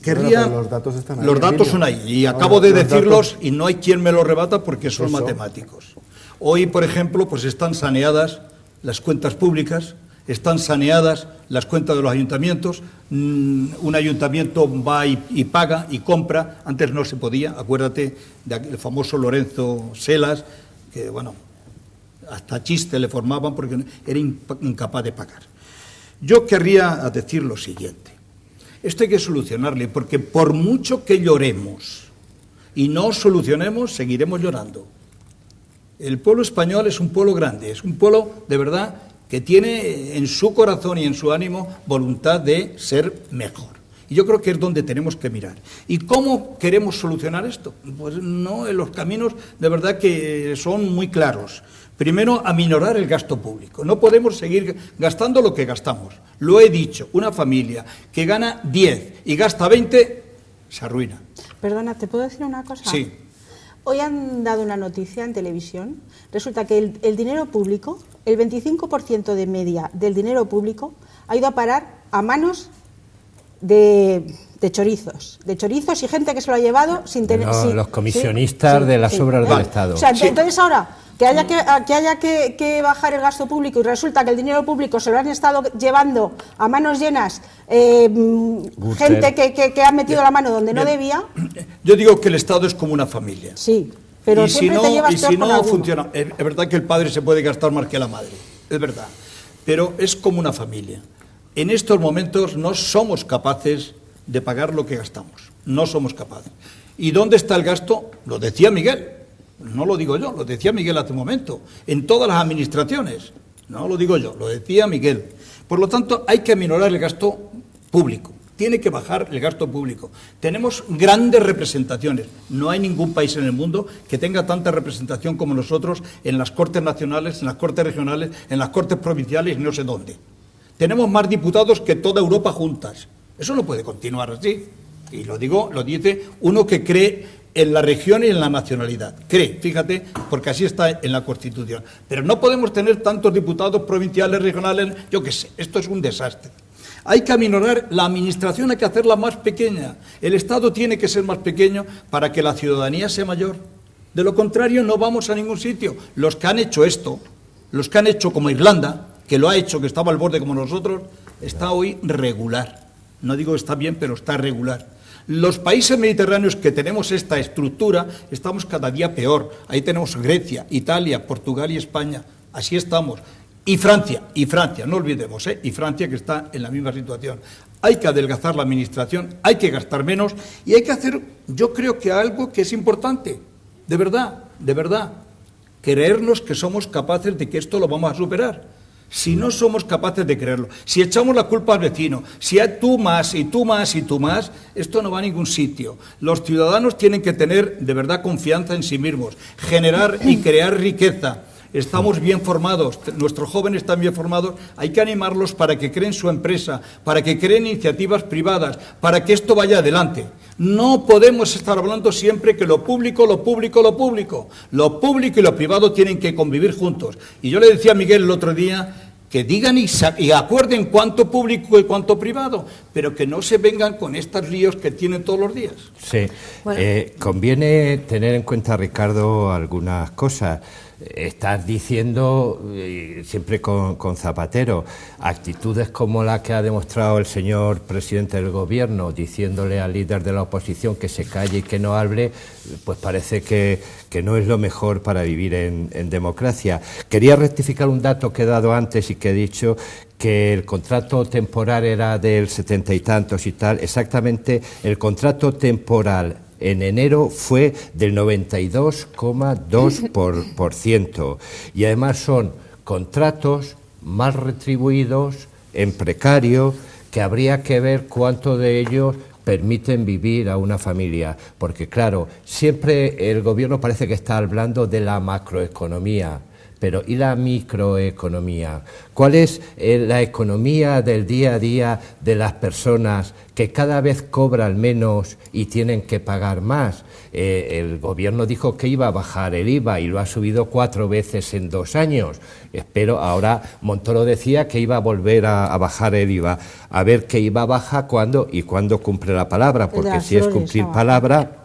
Querría, los datos están ahí. Los datos son ahí, y acabo de decirlos y no hay quien me los rebata porque son matemáticos. Hoy, por ejemplo, pues están saneadas las cuentas públicas, están saneadas las cuentas de los ayuntamientos. Un ayuntamiento va y paga y compra. Antes no se podía, acuérdate del famoso Lorenzo Selas, que bueno, hasta chiste le formaban porque era incapaz de pagar. Yo querría decir lo siguiente: esto hay que solucionarle, porque por mucho que lloremos y no solucionemos, seguiremos llorando. El pueblo español es un pueblo grande, es un pueblo de verdad que tiene en su corazón y en su ánimo voluntad de ser mejor. Y yo creo que es donde tenemos que mirar. ¿Y cómo queremos solucionar esto? Pues no, en los caminos de verdad que son muy claros. Primero, aminorar el gasto público. No podemos seguir gastando lo que gastamos. Lo he dicho, una familia que gana 10 y gasta 20, se arruina. Perdona, ¿te puedo decir una cosa? Sí. Hoy han dado una noticia en televisión. Resulta que el dinero público, el 25% de media del dinero público, ha ido a parar a manos de chorizos y gente que se lo ha llevado sin tener... los comisionistas de las obras del Estado. O sea, entonces ahora que haya que bajar el gasto público y resulta que el dinero público se lo han estado llevando a manos llenas gente que ha metido la mano donde no debía. Yo digo que el Estado es como una familia. Sí, pero siempre te llevas peor con alguno. Funciona. Es verdad que el padre se puede gastar más que la madre, es verdad, pero es como una familia. En estos momentos no somos capaces de pagar lo que gastamos, no somos capaces. ¿Y dónde está el gasto? Lo decía Miguel, no lo digo yo, lo decía Miguel hace un momento, en todas las administraciones, no lo digo yo, lo decía Miguel. Por lo tanto, hay que aminorar el gasto público, tiene que bajar el gasto público. Tenemos grandes representaciones, no hay ningún país en el mundo que tenga tanta representación como nosotros en las Cortes Nacionales, en las Cortes Regionales, en las Cortes Provinciales y no sé dónde. Tenemos más diputados que toda Europa juntas. Eso no puede continuar así. Y lo dice uno que cree en la región y en la nacionalidad. Cree, fíjate, porque así está en la Constitución. Pero no podemos tener tantos diputados provinciales, regionales, yo qué sé, esto es un desastre. Hay que aminorar la administración, hay que hacerla más pequeña. El Estado tiene que ser más pequeño para que la ciudadanía sea mayor. De lo contrario, no vamos a ningún sitio. Los que han hecho esto, los que han hecho como Irlanda, que lo ha hecho, que estaba al borde como nosotros, está hoy regular. No digo está bien, pero está regular. Los países mediterráneos que tenemos esta estructura, estamos cada día peor. Ahí tenemos Grecia, Italia, Portugal y España. Así estamos. Y Francia, no olvidemos, y Francia que está en la misma situación. Hay que adelgazar la administración, hay que gastar menos y hay que hacer, yo creo que algo que es importante, de verdad, creernos que somos capaces de que esto lo vamos a superar. Si no somos capaces de creerlo, si echamos la culpa al vecino, si hay tú más y tú más y tú más, esto no va a ningún sitio. Los ciudadanos tienen que tener de verdad confianza en sí mismos, generar y crear riqueza. Estamos bien formados, nuestros jóvenes están bien formados, hay que animarlos para que creen su empresa, para que creen iniciativas privadas, para que esto vaya adelante. No podemos estar hablando siempre que lo público y lo privado tienen que convivir juntos. Y yo le decía a Miguel el otro día que digan y acuerden cuánto público y cuánto privado, pero que no se vengan con estos líos que tienen todos los días. Sí, bueno. Conviene tener en cuenta, Ricardo, algunas cosas. Estás diciendo, siempre con Zapatero, actitudes como la que ha demostrado el señor presidente del Gobierno, diciéndole al líder de la oposición que se calle y que no hable, pues parece que no es lo mejor para vivir en democracia. Quería rectificar un dato que he dado antes y que he dicho que el contrato temporal era del 70 y tantos y tal. Exactamente, el contrato temporal en enero fue del 92,2%. Y además son contratos mal retribuidos, en precario, que habría que ver cuánto de ellos permiten vivir a una familia. Porque claro, siempre el Gobierno parece que está hablando de la macroeconomía, pero ¿y la microeconomía? ¿Cuál es la economía del día a día de las personas que cada vez cobran menos y tienen que pagar más? El gobierno dijo que iba a bajar el IVA y lo ha subido 4 veces en 2 años. Espero, ahora Montoro decía que iba a volver a bajar el IVA. A ver qué IVA baja, cuándo y cuándo cumple la palabra, porque si es cumplir palabra.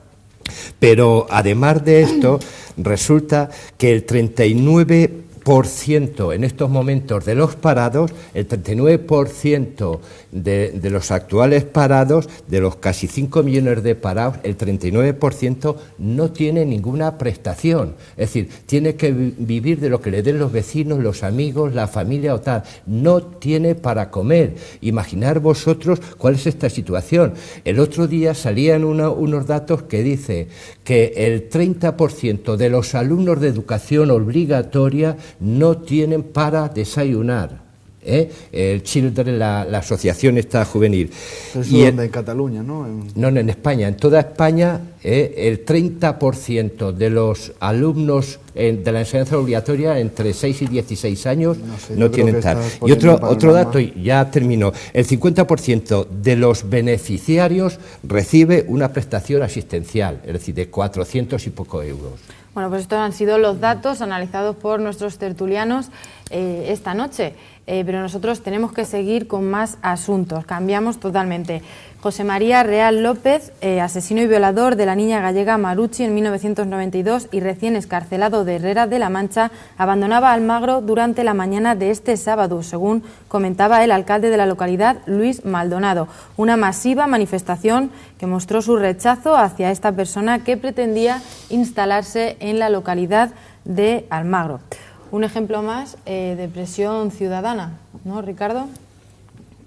Pero además de esto, resulta que el 39% en estos momentos de los parados, el 39% de los actuales parados, de los casi 5 millones de parados, el 39% no tiene ninguna prestación. Es decir, tiene que vivir de lo que le den los vecinos, los amigos, la familia o tal. No tiene para comer. Imaginar vosotros cuál es esta situación. El otro día salían unos datos que dice que el 30% de los alumnos de educación obligatoria no tienen para desayunar. El Children, la asociación esta juvenil. Eso en Cataluña, ¿no? No, en España. En toda España, el 30% de los alumnos de la enseñanza obligatoria entre 6 y 16 años no tienen tal. Y otro dato, y ya termino, el 50% de los beneficiarios recibe una prestación asistencial, es decir, de 400 y poco euros. Bueno, pues estos han sido los datos analizados por nuestros tertulianos esta noche. Pero nosotros tenemos que seguir con más asuntos. Cambiamos totalmente. José María Real López, asesino y violador de la niña gallega Marucci en 1992 y recién excarcelado de Herrera de la Mancha, abandonaba Almagro durante la mañana de este sábado, según comentaba el alcalde de la localidad, Luis Maldonado. Una masiva manifestación que mostró su rechazo hacia esta persona que pretendía instalarse en la localidad de Almagro. Un ejemplo más de presión ciudadana, ¿no, Ricardo?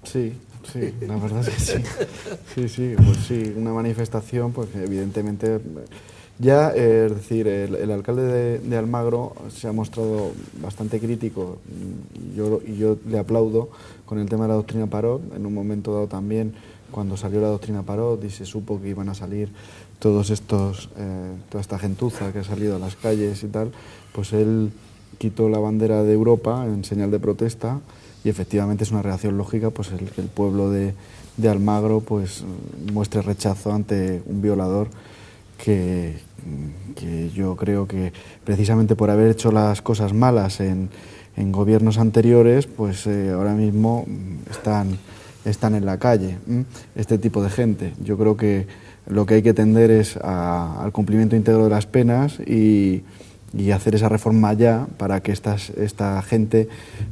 Sí, la verdad es que sí. Pues sí, una manifestación, pues evidentemente ya, es decir, el alcalde de Almagro se ha mostrado bastante crítico y yo le aplaudo con el tema de la doctrina Parot. En un momento dado también, cuando salió la doctrina Parot y se supo que iban a salir toda esta gentuza que ha salido a las calles y tal, pues él quitó la bandera de Europa en señal de protesta y efectivamente es una reacción lógica, pues que el pueblo de Almagro pues muestre rechazo ante un violador que yo creo que precisamente por haber hecho las cosas malas en gobiernos anteriores, pues ahora mismo están en la calle, este tipo de gente. Yo creo que lo que hay que tender es al cumplimiento íntegro de las penas y hacer esa reforma ya para que esta gente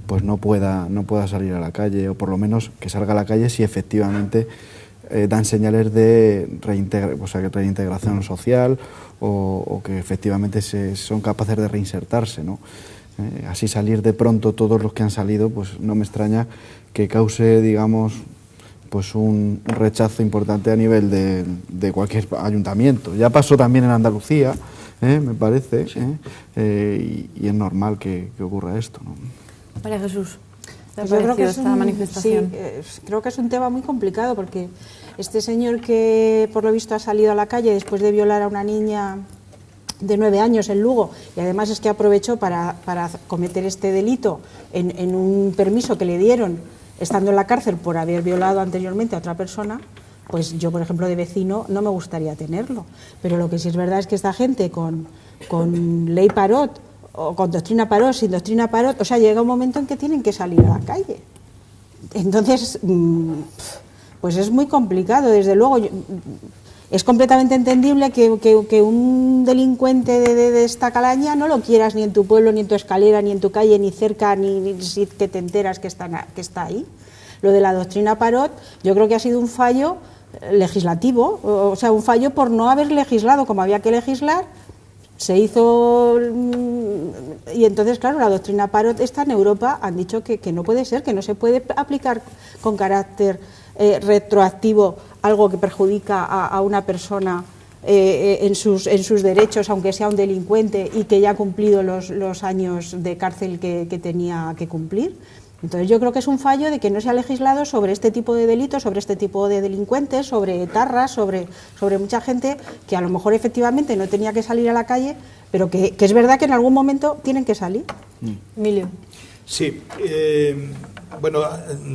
pues no pueda salir a la calle, o por lo menos que salga a la calle si efectivamente dan señales de reintegración social o que efectivamente son capaces de reinsertarse, ¿no? Así salir de pronto todos los que han salido, pues no me extraña que cause, digamos, pues un rechazo importante a nivel de cualquier ayuntamiento. Ya pasó también en Andalucía, me parece, sí. Y es normal que ocurra esto, ¿no? María Jesús, ¿te ha Pues yo creo que parecido esta manifestación? Sí, creo que es un tema muy complicado porque este señor que por lo visto ha salido a la calle después de violar a una niña de 9 años en Lugo, y además es que aprovechó para cometer este delito en un permiso que le dieron estando en la cárcel por haber violado anteriormente a otra persona, pues yo, por ejemplo, de vecino no me gustaría tenerlo. Pero lo que sí es verdad es que esta gente con ley Parot o con doctrina Parot, sin doctrina Parot, o sea, llega un momento en que tienen que salir a la calle. Entonces, pues es muy complicado, desde luego. Es completamente entendible que un delincuente de esta calaña no lo quieras ni en tu pueblo, ni en tu escalera, ni en tu calle, ni cerca, ni si que te enteras que está ahí. Lo de la doctrina Parot, yo creo que ha sido un fallo legislativo, o sea, un fallo por no haber legislado como había que legislar. Se hizo, y entonces, claro, la doctrina Parot está en Europa, han dicho que no puede ser, que no se puede aplicar con carácter retroactivo algo que perjudica a una persona en sus derechos, aunque sea un delincuente y que ya ha cumplido los años de cárcel que tenía que cumplir. Entonces yo creo que es un fallo de que no se ha legislado sobre este tipo de delitos, sobre este tipo de delincuentes, sobre etarras, sobre mucha gente que a lo mejor efectivamente no tenía que salir a la calle, pero que es verdad que en algún momento tienen que salir. Emilio. Sí, bueno,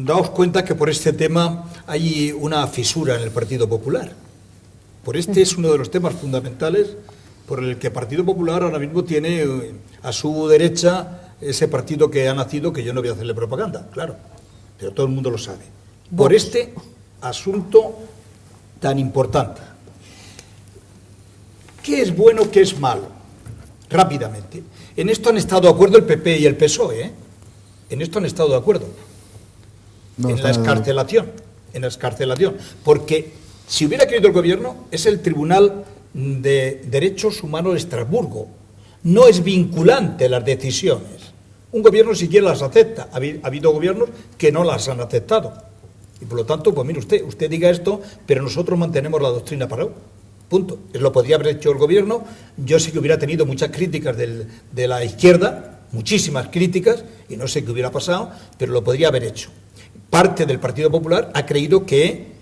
daos cuenta que por este tema hay una fisura en el Partido Popular. Por este es uno de los temas fundamentales por el que el Partido Popular ahora mismo tiene a su derecha ese partido que ha nacido, que yo no voy a hacerle propaganda, claro, pero todo el mundo lo sabe. Por este asunto tan importante. ¿Qué es bueno, qué es malo? Rápidamente. En esto han estado de acuerdo el PP y el PSOE, ¿eh? En esto han estado de acuerdo. En la excarcelación. Porque si hubiera querido el gobierno, es el Tribunal de Derechos Humanos de Estrasburgo. No es vinculante las decisiones. Un gobierno siquiera las acepta. Ha habido gobiernos que no las han aceptado. Y por lo tanto, pues mire usted diga esto, pero nosotros mantenemos la doctrina Parot. Punto. Lo podría haber hecho el gobierno. Yo sé que hubiera tenido muchas críticas de la izquierda, muchísimas críticas, y no sé qué hubiera pasado, pero lo podría haber hecho. Parte del Partido Popular ha creído que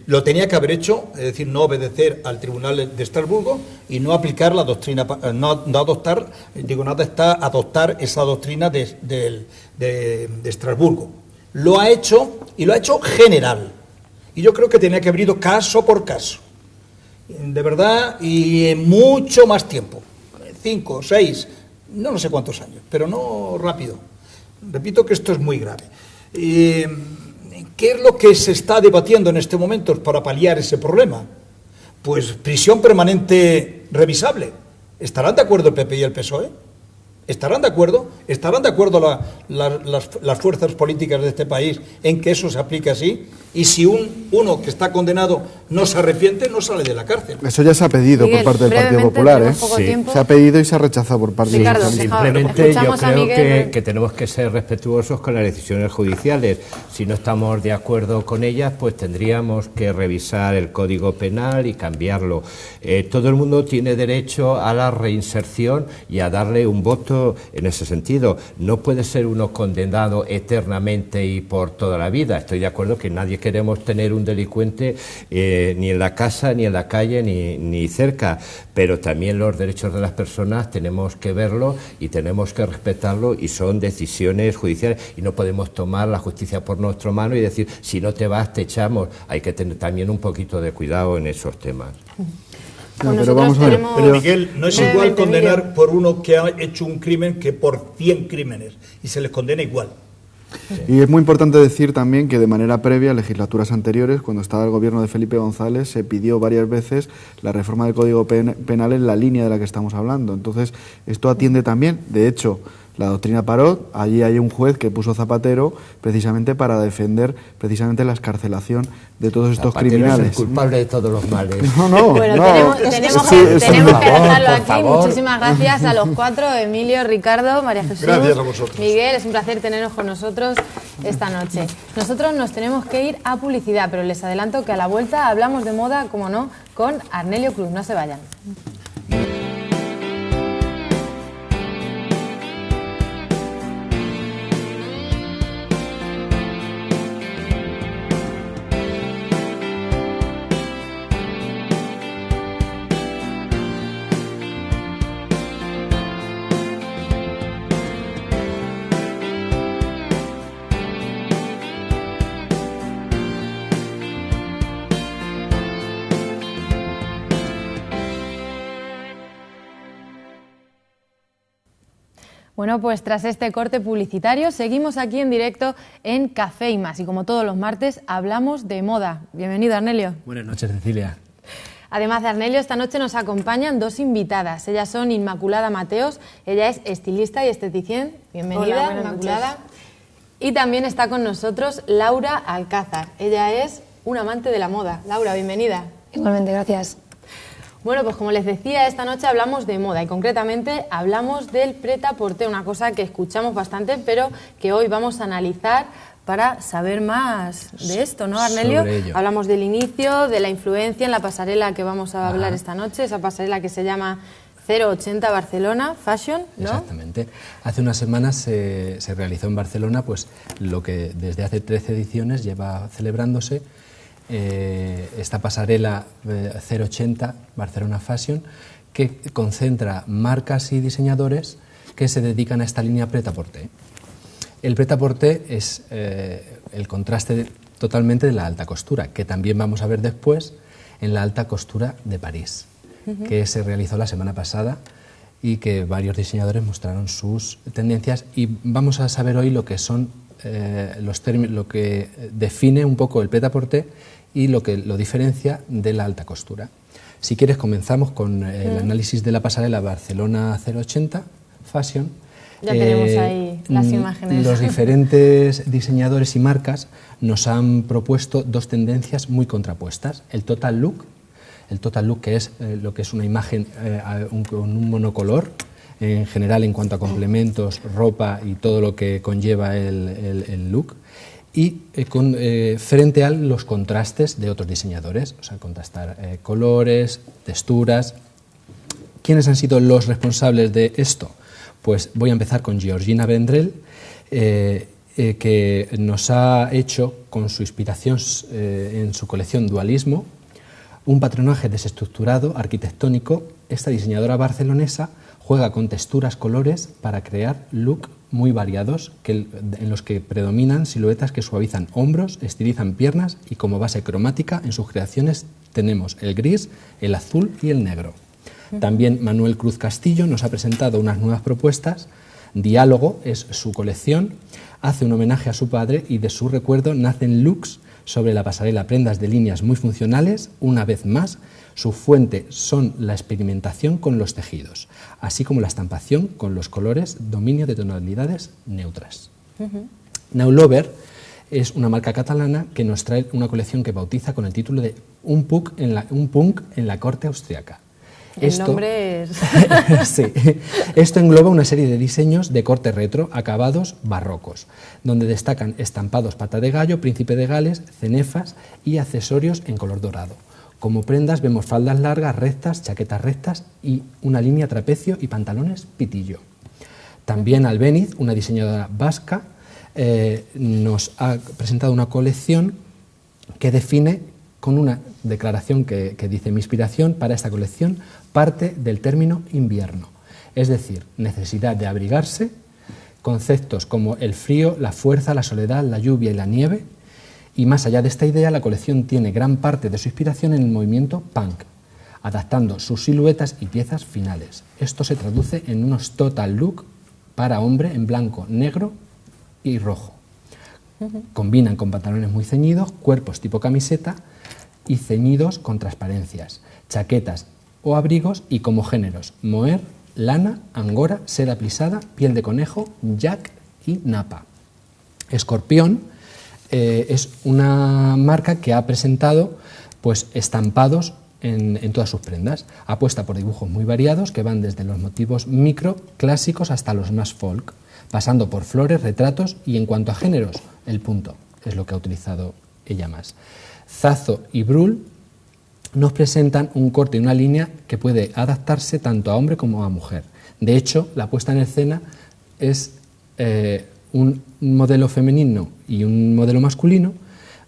lo tenía que haber hecho, es decir, no obedecer al Tribunal de Estrasburgo y no aplicar la doctrina, adoptar esa doctrina de Estrasburgo. Lo ha hecho y lo ha hecho general. Y yo creo que tenía que haber ido caso por caso. De verdad, y en mucho más tiempo. 5, 6, no sé cuántos años, pero no rápido. Repito que esto es muy grave. ¿Qué es lo que se está debatiendo en este momento para paliar ese problema? Pues prisión permanente revisable. ¿Estarán de acuerdo el PP y el PSOE? ¿Estarán de acuerdo? ¿Estarán de acuerdo las fuerzas políticas de este país en que eso se aplique así? Y si uno que está condenado no se arrepiente, no sale de la cárcel. Eso ya se ha pedido por parte del Partido Popular, ¿eh? Sí. Se ha pedido y se ha rechazado por parte del Ricardo, Simplemente yo creo que tenemos que ser respetuosos con las decisiones judiciales. Si no estamos de acuerdo con ellas, pues tendríamos que revisar el Código Penal y cambiarlo. Todo el mundo tiene derecho a la reinserción y a darle un voto en ese sentido. No puede ser uno condenado eternamente y por toda la vida. Estoy de acuerdo que nadie queremos tener un delincuente ni en la casa, ni en la calle, ni cerca, pero también los derechos de las personas tenemos que verlo y tenemos que respetarlo, y son decisiones judiciales y no podemos tomar la justicia por nuestra mano y decir, si no te vas, te echamos. Hay que tener también un poquito de cuidado en esos temas. Pero vamos a ver. Pero Miguel, no es igual condenar por uno que ha hecho un crimen que por 100 crímenes, y se les condena igual. Y es muy importante decir también que de manera previa, en legislaturas anteriores, cuando estaba el gobierno de Felipe González, se pidió varias veces la reforma del Código Penal en la línea de la que estamos hablando. Entonces, esto atiende también, de hecho, la doctrina Parot. Allí hay un juez que puso Zapatero precisamente para defender precisamente la excarcelación de todos estos criminales. Es el culpable de todos los males. Bueno, tenemos que dejarlo aquí. Muchísimas gracias a los cuatro, Emilio, Ricardo, María Jesús. Gracias a vosotros. Miguel, es un placer teneros con nosotros esta noche. Nosotros nos tenemos que ir a publicidad, pero les adelanto que a la vuelta hablamos de moda, como no, con Arnelio Cruz. No se vayan. Bueno, pues tras este corte publicitario seguimos aquí en directo en Café y Más, y como todos los martes hablamos de moda. Bienvenido, Arnelio. Buenas noches, Cecilia. Además de Arnelio, esta noche nos acompañan dos invitadas. Ellas son Inmaculada Mateos, ella es estilista y esteticien. Bienvenida. Hola, Inmaculada. Y también está con nosotros Laura Alcázar. Ella es una amante de la moda. Laura, bienvenida. Igualmente, gracias. Bueno, pues como les decía, esta noche hablamos de moda y concretamente hablamos del prêt-à-porter, una cosa que escuchamos bastante, pero que hoy vamos a analizar para saber más de esto, ¿no, Arnelio? Sobre ello. Hablamos del inicio, de la influencia en la pasarela que vamos a hablar esta noche, esa pasarela que se llama 080 Barcelona Fashion, ¿no? Exactamente. Hace unas semanas se realizó en Barcelona pues lo que desde hace 13 ediciones lleva celebrándose, esta pasarela 080 Barcelona Fashion, que concentra marcas y diseñadores que se dedican a esta línea prêt-à-porter. El prêt-à-porter es el contraste totalmente de la alta costura, que también vamos a ver después en la alta costura de París, que se realizó la semana pasada y que varios diseñadores mostraron sus tendencias, y vamos a saber hoy lo que son los términos, lo que define un poco el prêt-à-porter y lo que lo diferencia de la alta costura. Si quieres, comenzamos con el análisis de la pasarela Barcelona 080 Fashion. Ya tenemos ahí las imágenes. Los diferentes diseñadores y marcas nos han propuesto dos tendencias muy contrapuestas. El total look, que es lo que es una imagen con un monocolor, en general en cuanto a complementos, ropa y todo lo que conlleva el look, y frente a los contrastes de otros diseñadores, o sea, contrastar colores, texturas. ¿Quiénes han sido los responsables de esto? Pues voy a empezar con Georgina Vendrell, que nos ha hecho, con su inspiración en su colección Dualismo, un patronaje desestructurado, arquitectónico. Esta diseñadora barcelonesa juega con texturas, colores, para crear looks muy variados, en los que predominan siluetas que suavizan hombros, estilizan piernas, y como base cromática en sus creaciones tenemos el gris, el azul y el negro. También Manuel Cruz Castillo nos ha presentado unas nuevas propuestas. Diálogo es su colección, hace un homenaje a su padre y de su recuerdo nacen looks sobre la pasarela, prendas de líneas muy funcionales. Una vez más, su fuente son la experimentación con los tejidos, así como la estampación con los colores, dominio de tonalidades neutras. Now Lover es una marca catalana que nos trae una colección que bautiza con el título de Un punk en la corte austriaca. El nombre es... Sí. Esto engloba una serie de diseños de corte retro, acabados barrocos, donde destacan estampados pata de gallo, príncipe de Gales, cenefas y accesorios en color dorado. Como prendas vemos faldas largas, rectas, chaquetas rectas y una línea trapecio y pantalones pitillo. También Albéniz, una diseñadora vasca, nos ha presentado una colección que define, con una declaración que dice: mi inspiración para esta colección parte del término invierno, es decir, necesidad de abrigarse, conceptos como el frío, la fuerza, la soledad, la lluvia y la nieve. Y más allá de esta idea, la colección tiene gran parte de su inspiración en el movimiento punk, adaptando sus siluetas y piezas finales. Esto se traduce en unos total look para hombre en blanco, negro y rojo. Combinan con pantalones muy ceñidos, cuerpos tipo camiseta y ceñidos con transparencias, chaquetas o abrigos, y como géneros: mohair, lana, angora, seda plisada, piel de conejo, jack y napa. Escorpión es una marca que ha presentado pues estampados en todas sus prendas. Apuesta por dibujos muy variados que van desde los motivos micro clásicos hasta los más folk, pasando por flores, retratos, y en cuanto a géneros, el punto es lo que ha utilizado ella más. Zazo y Brul nos presentan un corte y una línea que puede adaptarse tanto a hombre como a mujer. De hecho, la puesta en escena es un modelo femenino y un modelo masculino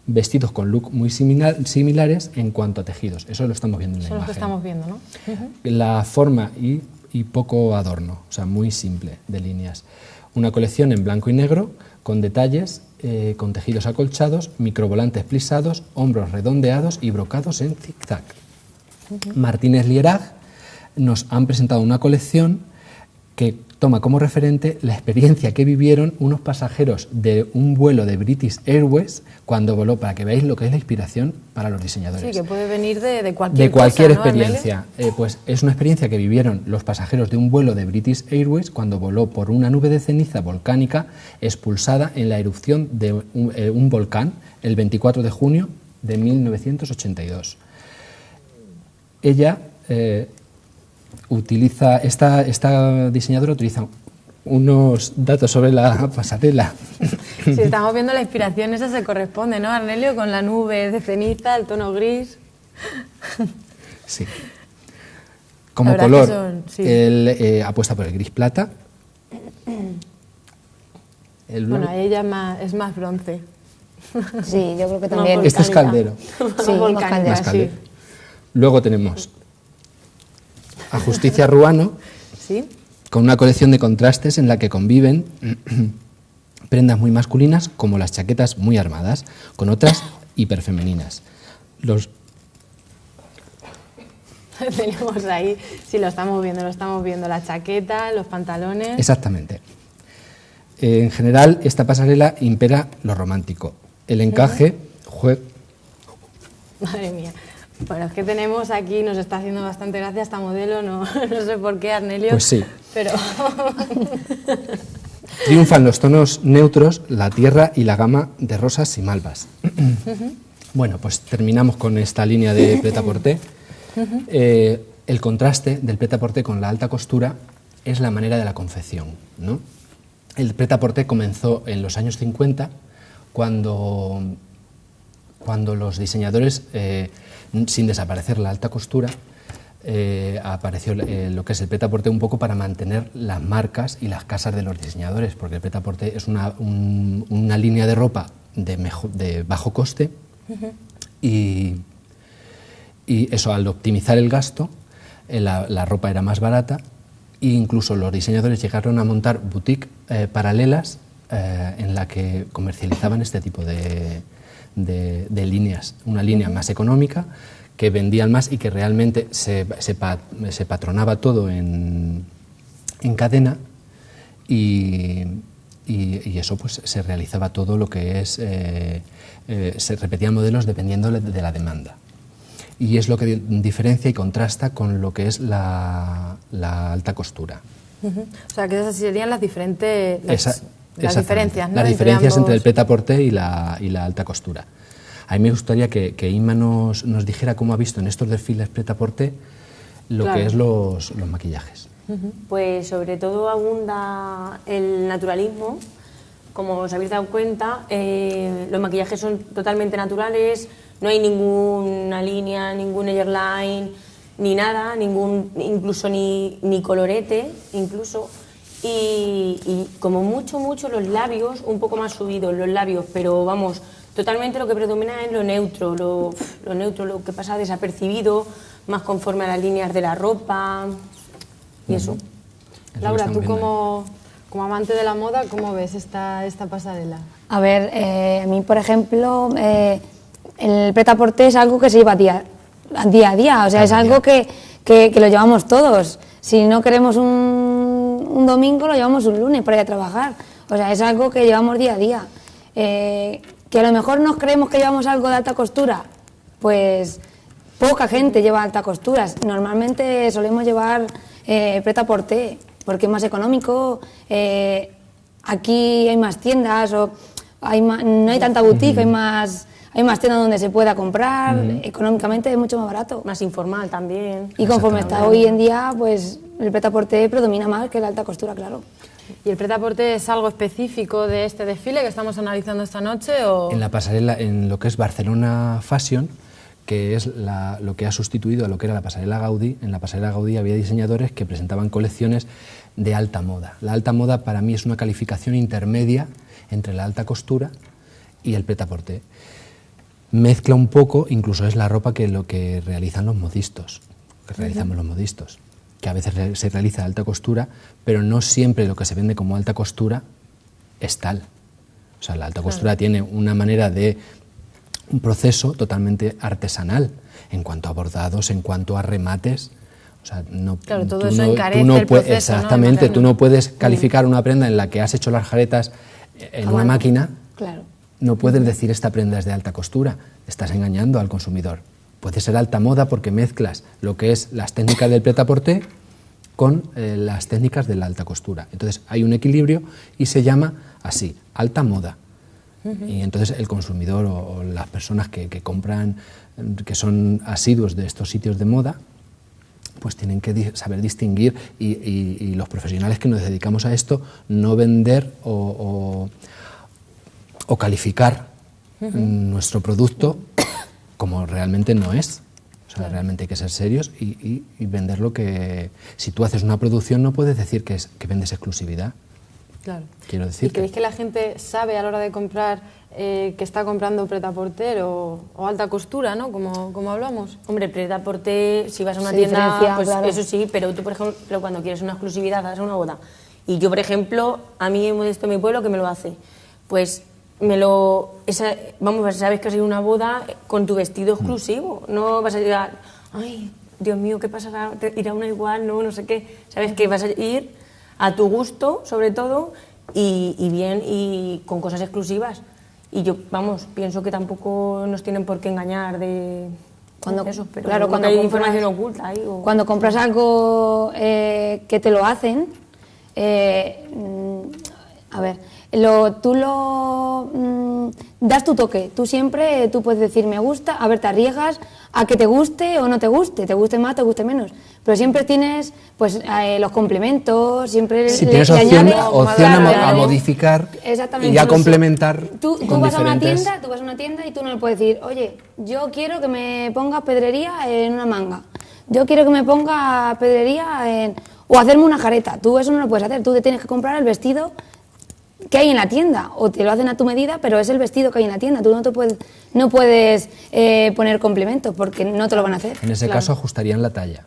vestidos con look muy similares en cuanto a tejidos. Eso lo estamos viendo en la imagen. Eso lo que estamos viendo, ¿no? La forma y poco adorno, o sea, muy simple de líneas. Una colección en blanco y negro con detalles, con tejidos acolchados, microvolantes plisados, hombros redondeados y brocados en zigzag. Martínez Lierag nos han presentado una colección que toma como referente la experiencia que vivieron unos pasajeros de un vuelo de British Airways cuando voló, para que veáis lo que es la inspiración para los diseñadores. Sí, que puede venir de cualquier cosa, ¿no, experiencia. Pues es una experiencia que vivieron los pasajeros de un vuelo de British Airways cuando voló por una nube de ceniza volcánica expulsada en la erupción de un volcán el 24 de junio de 1982. Ella utiliza, esta diseñadora utiliza unos datos sobre la pasarela. Sí, estamos viendo la inspiración, esa se corresponde, ¿no, Arnelio? Con la nube de ceniza, el tono gris. Sí. Como color, él apuesta por el gris plata. Bueno, ella es más bronce. Sí, yo creo que también. Este es caldero. Sí, más caldero. Sí. Luego tenemos a Justicia Ruano, ¿sí?, con una colección de contrastes en la que conviven prendas muy masculinas, como las chaquetas muy armadas, con otras hiperfemeninas. Tenemos ahí, sí, lo estamos viendo, la chaqueta, los pantalones. Exactamente. En general, esta pasarela impera lo romántico. El encaje Madre mía. Bueno, es que tenemos aquí, nos está haciendo bastante gracia esta modelo, no sé por qué, Arnelio. Pues sí. Pero triunfan los tonos neutros, la tierra y la gama de rosas y malvas. Bueno, pues terminamos con esta línea de prêt-à-porter. El contraste del prêt-à-porter con la alta costura es la manera de la confección, ¿no? El prêt-à-porter comenzó en los años 50, cuando los diseñadores, sin desaparecer la alta costura, apareció lo que es el prêt-à-porter un poco para mantener las marcas y las casas de los diseñadores, porque el prêt-à-porter es una línea de ropa de bajo coste y eso, al optimizar el gasto, la ropa era más barata e incluso los diseñadores llegaron a montar boutiques paralelas en la que comercializaban este tipo de líneas, una línea más económica que vendían más y que realmente se patronaba todo en cadena y eso pues se realizaba todo lo que es, se repetían modelos dependiendo de la demanda. Y es lo que diferencia y contrasta con lo que es la alta costura. O sea, que esas serían las diferentes las diferencias, ¿no? Las diferencias entre el prêt-à-porter y la alta costura. A mí me gustaría que Inma nos dijera cómo ha visto en estos desfiles prêt-à-porter lo que es los maquillajes. Pues sobre todo abunda el naturalismo. Como os habéis dado cuenta, los maquillajes son totalmente naturales, no hay ninguna línea, ningún airline, ni nada, incluso ni colorete, incluso. Y como mucho los labios, un poco más subidos los labios, pero vamos, totalmente lo que predomina es lo neutro, lo que pasa desapercibido, más conforme a las líneas de la ropa y eso. Laura, tú como amante de la moda, ¿cómo ves esta pasarela? A ver, a mí, por ejemplo, el prêt-à-porter es algo que se lleva día a día, o sea, es algo que lo llevamos todos. Si no queremos un domingo, lo llevamos un lunes para ir a trabajar. O sea, es algo que llevamos día a día. Que a lo mejor nos creemos que llevamos algo de alta costura, pues poca gente lleva alta costura. Normalmente solemos llevar prêt-à-porter, porque es más económico. Aquí hay más tiendas, no hay tanta boutique, hay más tiendas donde se pueda comprar, económicamente es mucho más barato. Más informal también. Y conforme está hoy en día, pues el prêt-à-porter predomina más que la alta costura, claro. ¿Y el prêt-à-porter es algo específico de este desfile que estamos analizando esta noche? ¿O? En la pasarela, en lo que es Barcelona Fashion, que es lo que ha sustituido a lo que era la pasarela Gaudí, en la pasarela Gaudí había diseñadores que presentaban colecciones de alta moda. La alta moda para mí es una calificación intermedia entre la alta costura y el prêt-à-porter. Mezcla un poco, incluso es la ropa lo que realizan los modistos, que realizamos los modistos, que a veces se realiza alta costura, pero no siempre lo que se vende como alta costura es tal. O sea, la alta costura tiene una manera de un proceso totalmente artesanal en cuanto a bordados, en cuanto a remates. O sea, todo eso encarece el proceso. Exactamente, tú no puedes calificar una prenda en la que has hecho las jaretas en una máquina. Claro. No puedes decir esta prenda es de alta costura, estás engañando al consumidor. Puede ser alta moda porque mezclas lo que es las técnicas del prêt-à-porter con las técnicas de la alta costura. Entonces hay un equilibrio y se llama así, alta moda. Y entonces el consumidor o las personas que compran, que son asiduos de estos sitios de moda, pues tienen que saber distinguir y los profesionales que nos dedicamos a esto, no vender o calificar nuestro producto como realmente no es. O sea, realmente hay que ser serios y vender lo que... Si tú haces una producción no puedes decir que vendes exclusividad. Claro. Quiero decir. ¿Y creéis que la gente sabe a la hora de comprar que está comprando prêt-à-porter o alta costura, ¿no? Como hablamos? Hombre, prêt-à-porter, si vas a una Se tienda, diferencia, pues claro. eso sí, pero tú, por ejemplo, cuando quieres una exclusividad, vas a una boda. Y yo, por ejemplo, a mí en Modesto mi pueblo, que me lo hace, pues vamos, sabes que has ido a una boda con tu vestido exclusivo, no vas a llegar, ay, Dios mío, ¿qué pasará? ¿Irá una igual? No sé qué. Sabes que vas a ir a tu gusto, sobre todo, y bien, y con cosas exclusivas. Y yo, vamos, pienso que tampoco nos tienen por qué engañar de eso, pero claro, cuando hay compras, información oculta ahí. Cuando compras algo que te lo hacen, a ver, tú das tu toque. Tú puedes decir me gusta, a ver, te arriesgas a que te guste o no te guste más, te guste menos. Pero siempre tienes pues los complementos, siempre Si le tienes opción añades, a modificar exactamente, y a incluso complementar tú con vas diferentes... tú vas a una tienda y tú no le puedes decir, oye, yo quiero que me pongas pedrería en una manga, yo quiero que me ponga pedrería o hacerme una jareta. Tú eso no lo puedes hacer, tú te tienes que comprar el vestido que hay en la tienda, o te lo hacen a tu medida, pero es el vestido que hay en la tienda. Tú no puedes poner complementos porque no te lo van a hacer. En ese caso ajustarían la talla.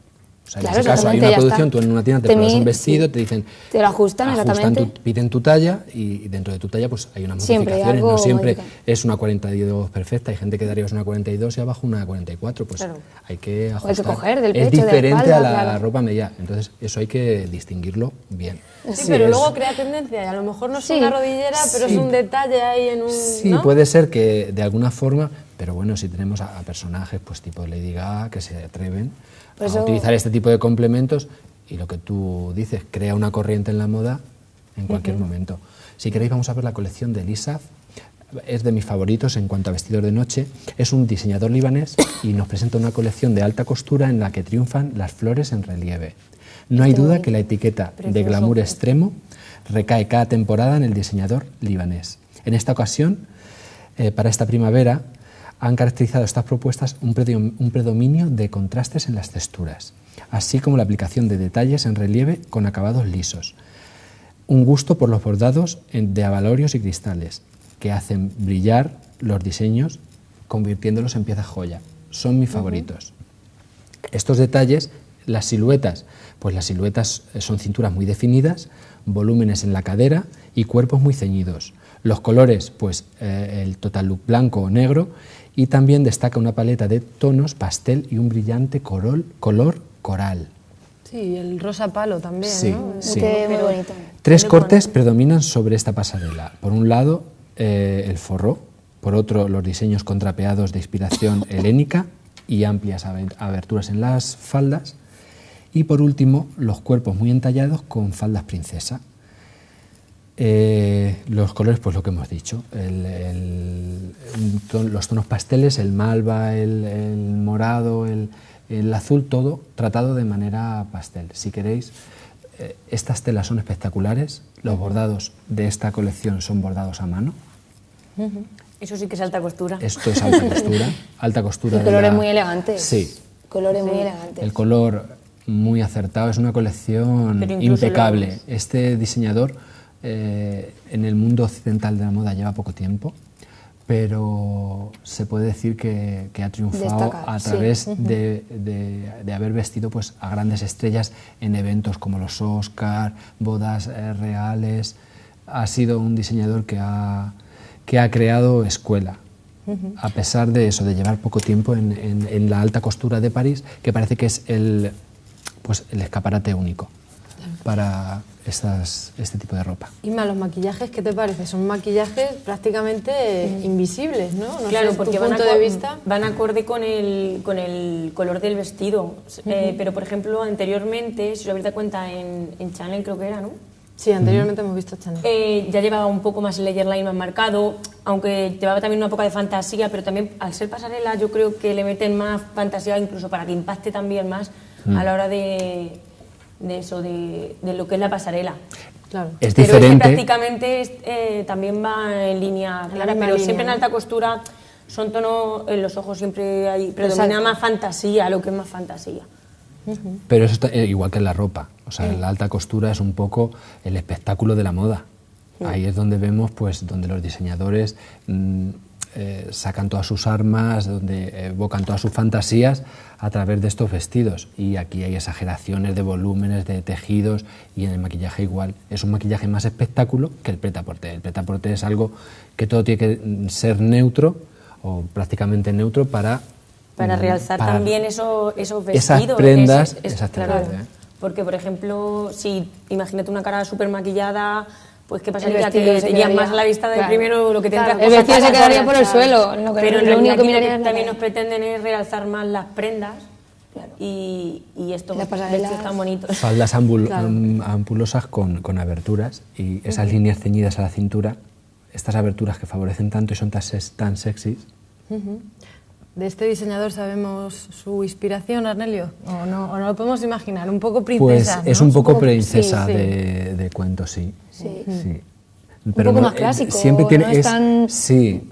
O sea, en Claro, ese caso hay exactamente, una ya producción, está. tú en una tienda te Te pruebas un mi- vestido, sí. te dicen... Te lo ajustan exactamente. Piden tu talla y dentro de tu talla pues hay unas Siempre hay modificaciones. algo No siempre modificado. es una 42 perfecta, hay gente que daría una 42 y abajo una 44. Pues Claro. hay que que ajustar. coger del es pecho, de la diferente espalda, a la claro. ropa media. Entonces eso hay que distinguirlo bien. Sí, Sí, pero es- luego crea tendencia y a lo mejor no es Sí. una rodillera, pero Sí. es un detalle ahí en un... Sí, ¿no? puede ser que de alguna forma, pero bueno, si tenemos a personajes pues tipo Lady Gaga que se atreven Por a eso- utilizar este tipo de complementos y lo que tú dices, crea una corriente en la moda en cualquier momento. Si queréis vamos a ver la colección de Elisaf. Es de mis favoritos en cuanto a vestidos de noche. Es un diseñador libanés y nos presenta una colección de alta costura en la que triunfan las flores en relieve. No hay duda que la etiqueta de glamour extremo recae cada temporada en el diseñador libanés. En esta ocasión, para esta primavera, han caracterizado estas propuestas un predominio de contrastes en las texturas, así como la aplicación de detalles en relieve con acabados lisos. Un gusto por los bordados de abalorios y cristales, que hacen brillar los diseños convirtiéndolos en piezas joya. Son mis favoritos. Estos detalles, las siluetas, pues las siluetas son cinturas muy definidas, volúmenes en la cadera y cuerpos muy ceñidos. Los colores, pues el total look blanco o negro, y también destaca una paleta de tonos pastel y un brillante color coral. Sí, el rosa palo también, Sí, ¿no? sí. Que muy bonito. Tres cortes predominan sobre esta pasarela. Por un lado, el forró, por otro, los diseños contrapeados de inspiración helénica y amplias aberturas en las faldas, y por último, los cuerpos muy entallados con faldas princesa. Los colores, pues lo que hemos dicho, los tonos pasteles, el malva, el morado, el azul, todo tratado de manera pastel. Si queréis, estas telas son espectaculares, los bordados de esta colección son bordados a mano. Eso sí que es alta costura. Esto es alta costura. El color es muy elegante. Sí, Colores muy elegantes. el color muy acertado, es una colección Pero incluso impecable. Este diseñador en el mundo occidental de la moda lleva poco tiempo, pero se puede decir que ha triunfado Destaca, a sí. través de haber vestido pues, a grandes estrellas en eventos como los Oscar, bodas reales. Ha sido un diseñador que ha creado escuela. A pesar de eso, de llevar poco tiempo en la alta costura de París, que parece que es el escaparate único para este tipo de ropa. Inma, los maquillajes, ¿qué te parece? Son maquillajes prácticamente invisibles, ¿no? No Claro, sé, porque tu punto de vista. van acorde con el color del vestido. Pero, por ejemplo, anteriormente, si os habéis dado cuenta, en Chanel creo que era, ¿no? Sí, anteriormente hemos visto Chanel. Ya llevaba un poco más el layer line más marcado, aunque llevaba también una poca de fantasía, pero también al ser pasarela yo creo que le meten más fantasía incluso para que impacte también más a la hora de lo que es la pasarela. Claro. Es Pero diferente. prácticamente también va en línea clara, misma pero línea, siempre en ¿no? alta costura son tonos, en los ojos siempre hay, predomina más fantasía, lo que es más fantasía. Pero eso está igual que en la ropa. O sea, la alta costura es un poco el espectáculo de la moda. Ahí es donde vemos, pues, donde los diseñadores sacan todas sus armas, donde evocan todas sus fantasías a través de estos vestidos. Y aquí hay exageraciones de volúmenes, de tejidos, y en el maquillaje igual. Es un maquillaje más espectáculo que el prêt-à-porter. El prêt-à-porter es algo que todo tiene que ser neutro o prácticamente neutro para realzar también esos vestidos. Esas prendas, claro. Porque, por ejemplo, si imagínate una cara súper maquillada, pues qué pasaría, que te irías más a la vista del primero lo que te entra. El vestido se quedaría por el suelo. Pero lo único que también nos pretenden es realzar más las prendas. Claro. Y estos vestidos tan bonitos. Faldas ampulosas con aberturas y esas líneas ceñidas a la cintura, estas aberturas que favorecen tanto y son tan sexys. ¿De este diseñador sabemos su inspiración, Arnelio? ¿O no lo podemos imaginar? Un poco princesa, pues es, ¿no? Un poco princesa de cuento, sí. Sí. Pero un poco más clásico. Siempre tiene, no es tan... Sí,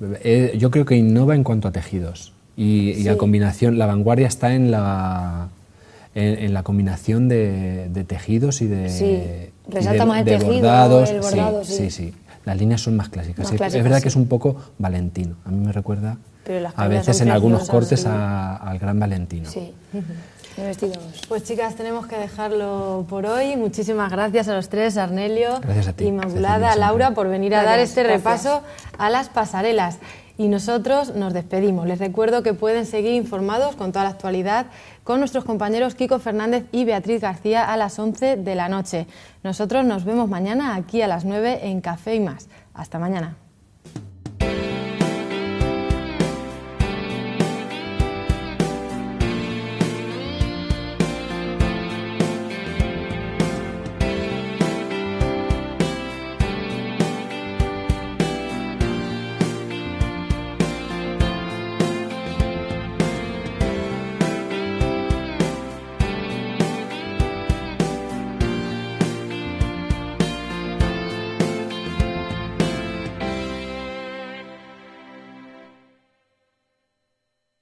yo creo que innova en cuanto a tejidos. Y la combinación, la vanguardia está en la combinación de tejidos y de... Sí, resalta más el tejido, bordados. El bordado, sí. Las líneas son más clásicas. Es verdad que es un poco Valentino. A mí me recuerda a veces en algunos cortes al gran Valentino. Sí. Vestidos. Pues chicas, tenemos que dejarlo por hoy. Muchísimas gracias a los tres, Arnelio, gracias a ti, Inmaculada, Laura, por venir a dar este repaso a las pasarelas. Y nosotros nos despedimos. Les recuerdo que pueden seguir informados con toda la actualidad con nuestros compañeros Kiko Fernández y Beatriz García a las 11 de la noche. Nosotros nos vemos mañana aquí a las 9 en Café y Más. Hasta mañana.